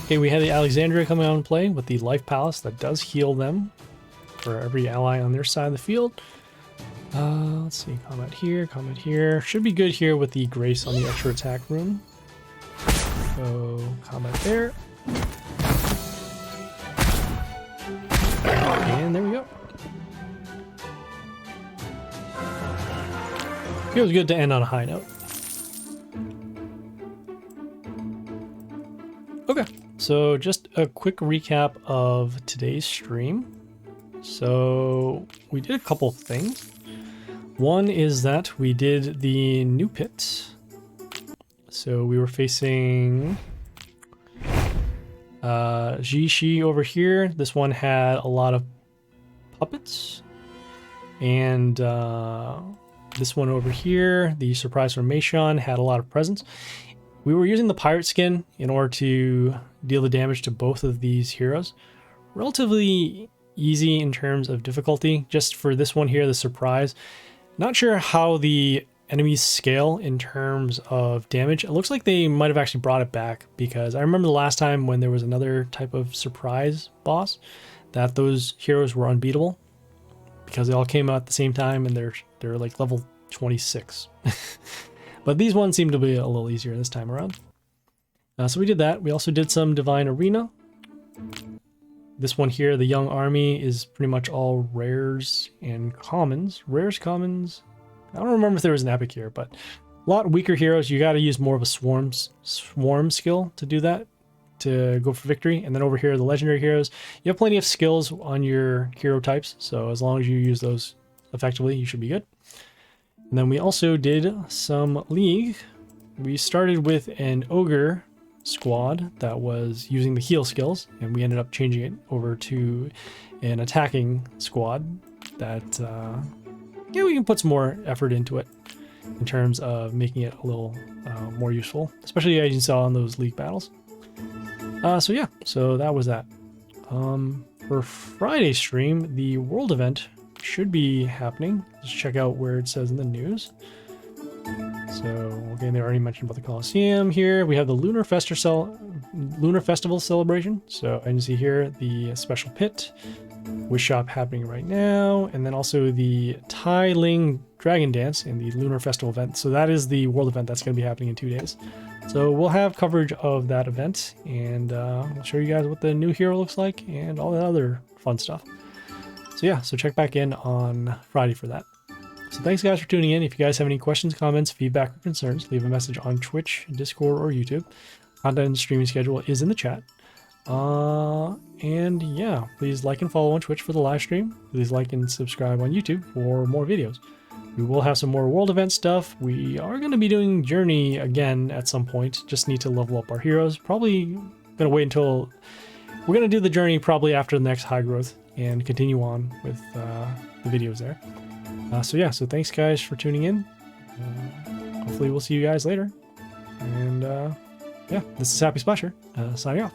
Okay, we had the Alexandria coming out and play with the Life Palace that does heal them for every ally on their side of the field. Let's see, combat here. Should be good here with the Grace on the extra attack rune. So, combat there. And there we go. Feels good to end on a high note. Okay, so just a quick recap of today's stream. So we did a couple things. One is that we did the new pit. So we were facing Ji over here. This one had a lot of puppets. And this one over here, the surprise from Meishan, had a lot of presents. We were using the pirate skin in order to deal the damage to both of these heroes. Relatively easy in terms of difficulty. Just for this one here, the surprise. Not sure how the enemies scale in terms of damage. It looks like they might have actually brought it back, because I remember the last time when there was another type of surprise boss that those heroes were unbeatable because they all came out at the same time and they're like level 26. But these ones seem to be a little easier this time around. So we did that. We also did some Divine Arena. This one here, the Young Army, is pretty much all rares and commons. Rares, commons. I don't remember if there was an epic here, but a lot weaker heroes. You got to use more of a swarm skill to do that, to go for victory. And then over here, the legendary heroes, you have plenty of skills on your hero types. So as long as you use those effectively, you should be good. And then we also did some League. We started with an Ogre squad that was using the heal skills, and we ended up changing it over to an attacking squad that, yeah, we can put some more effort into it in terms of making it a little more useful, especially as you saw in those League battles. So yeah, so that was that. For Friday's stream, the world event should be happening. Let's check out where it says in the news. So again, they already mentioned about the Coliseum here. We have the Lunar Festival celebration. So I can see here the special pit, Wish Shop happening right now, and then also the Tai Ling Dragon Dance and the Lunar Festival event. So that is the world event that's going to be happening in 2 days. So we'll have coverage of that event, and we'll show you guys what the new hero looks like and all that other fun stuff. So yeah, so check back in on Friday for that. So thanks guys for tuning in. If you guys have any questions, comments, feedback, or concerns, leave a message on Twitch, Discord, or YouTube. Content and streaming schedule is in the chat. And yeah, please like and follow on Twitch for the live stream. Please like and subscribe on YouTube for more videos. We will have some more world event stuff. We are going to be doing Journey again at some point. Just need to level up our heroes. Probably going to wait until... We're going to do the Journey probably after the next high growth and continue on with the videos there. So yeah, so thanks guys for tuning in. Hopefully we'll see you guys later. And yeah, this is Happy Splasher, signing off.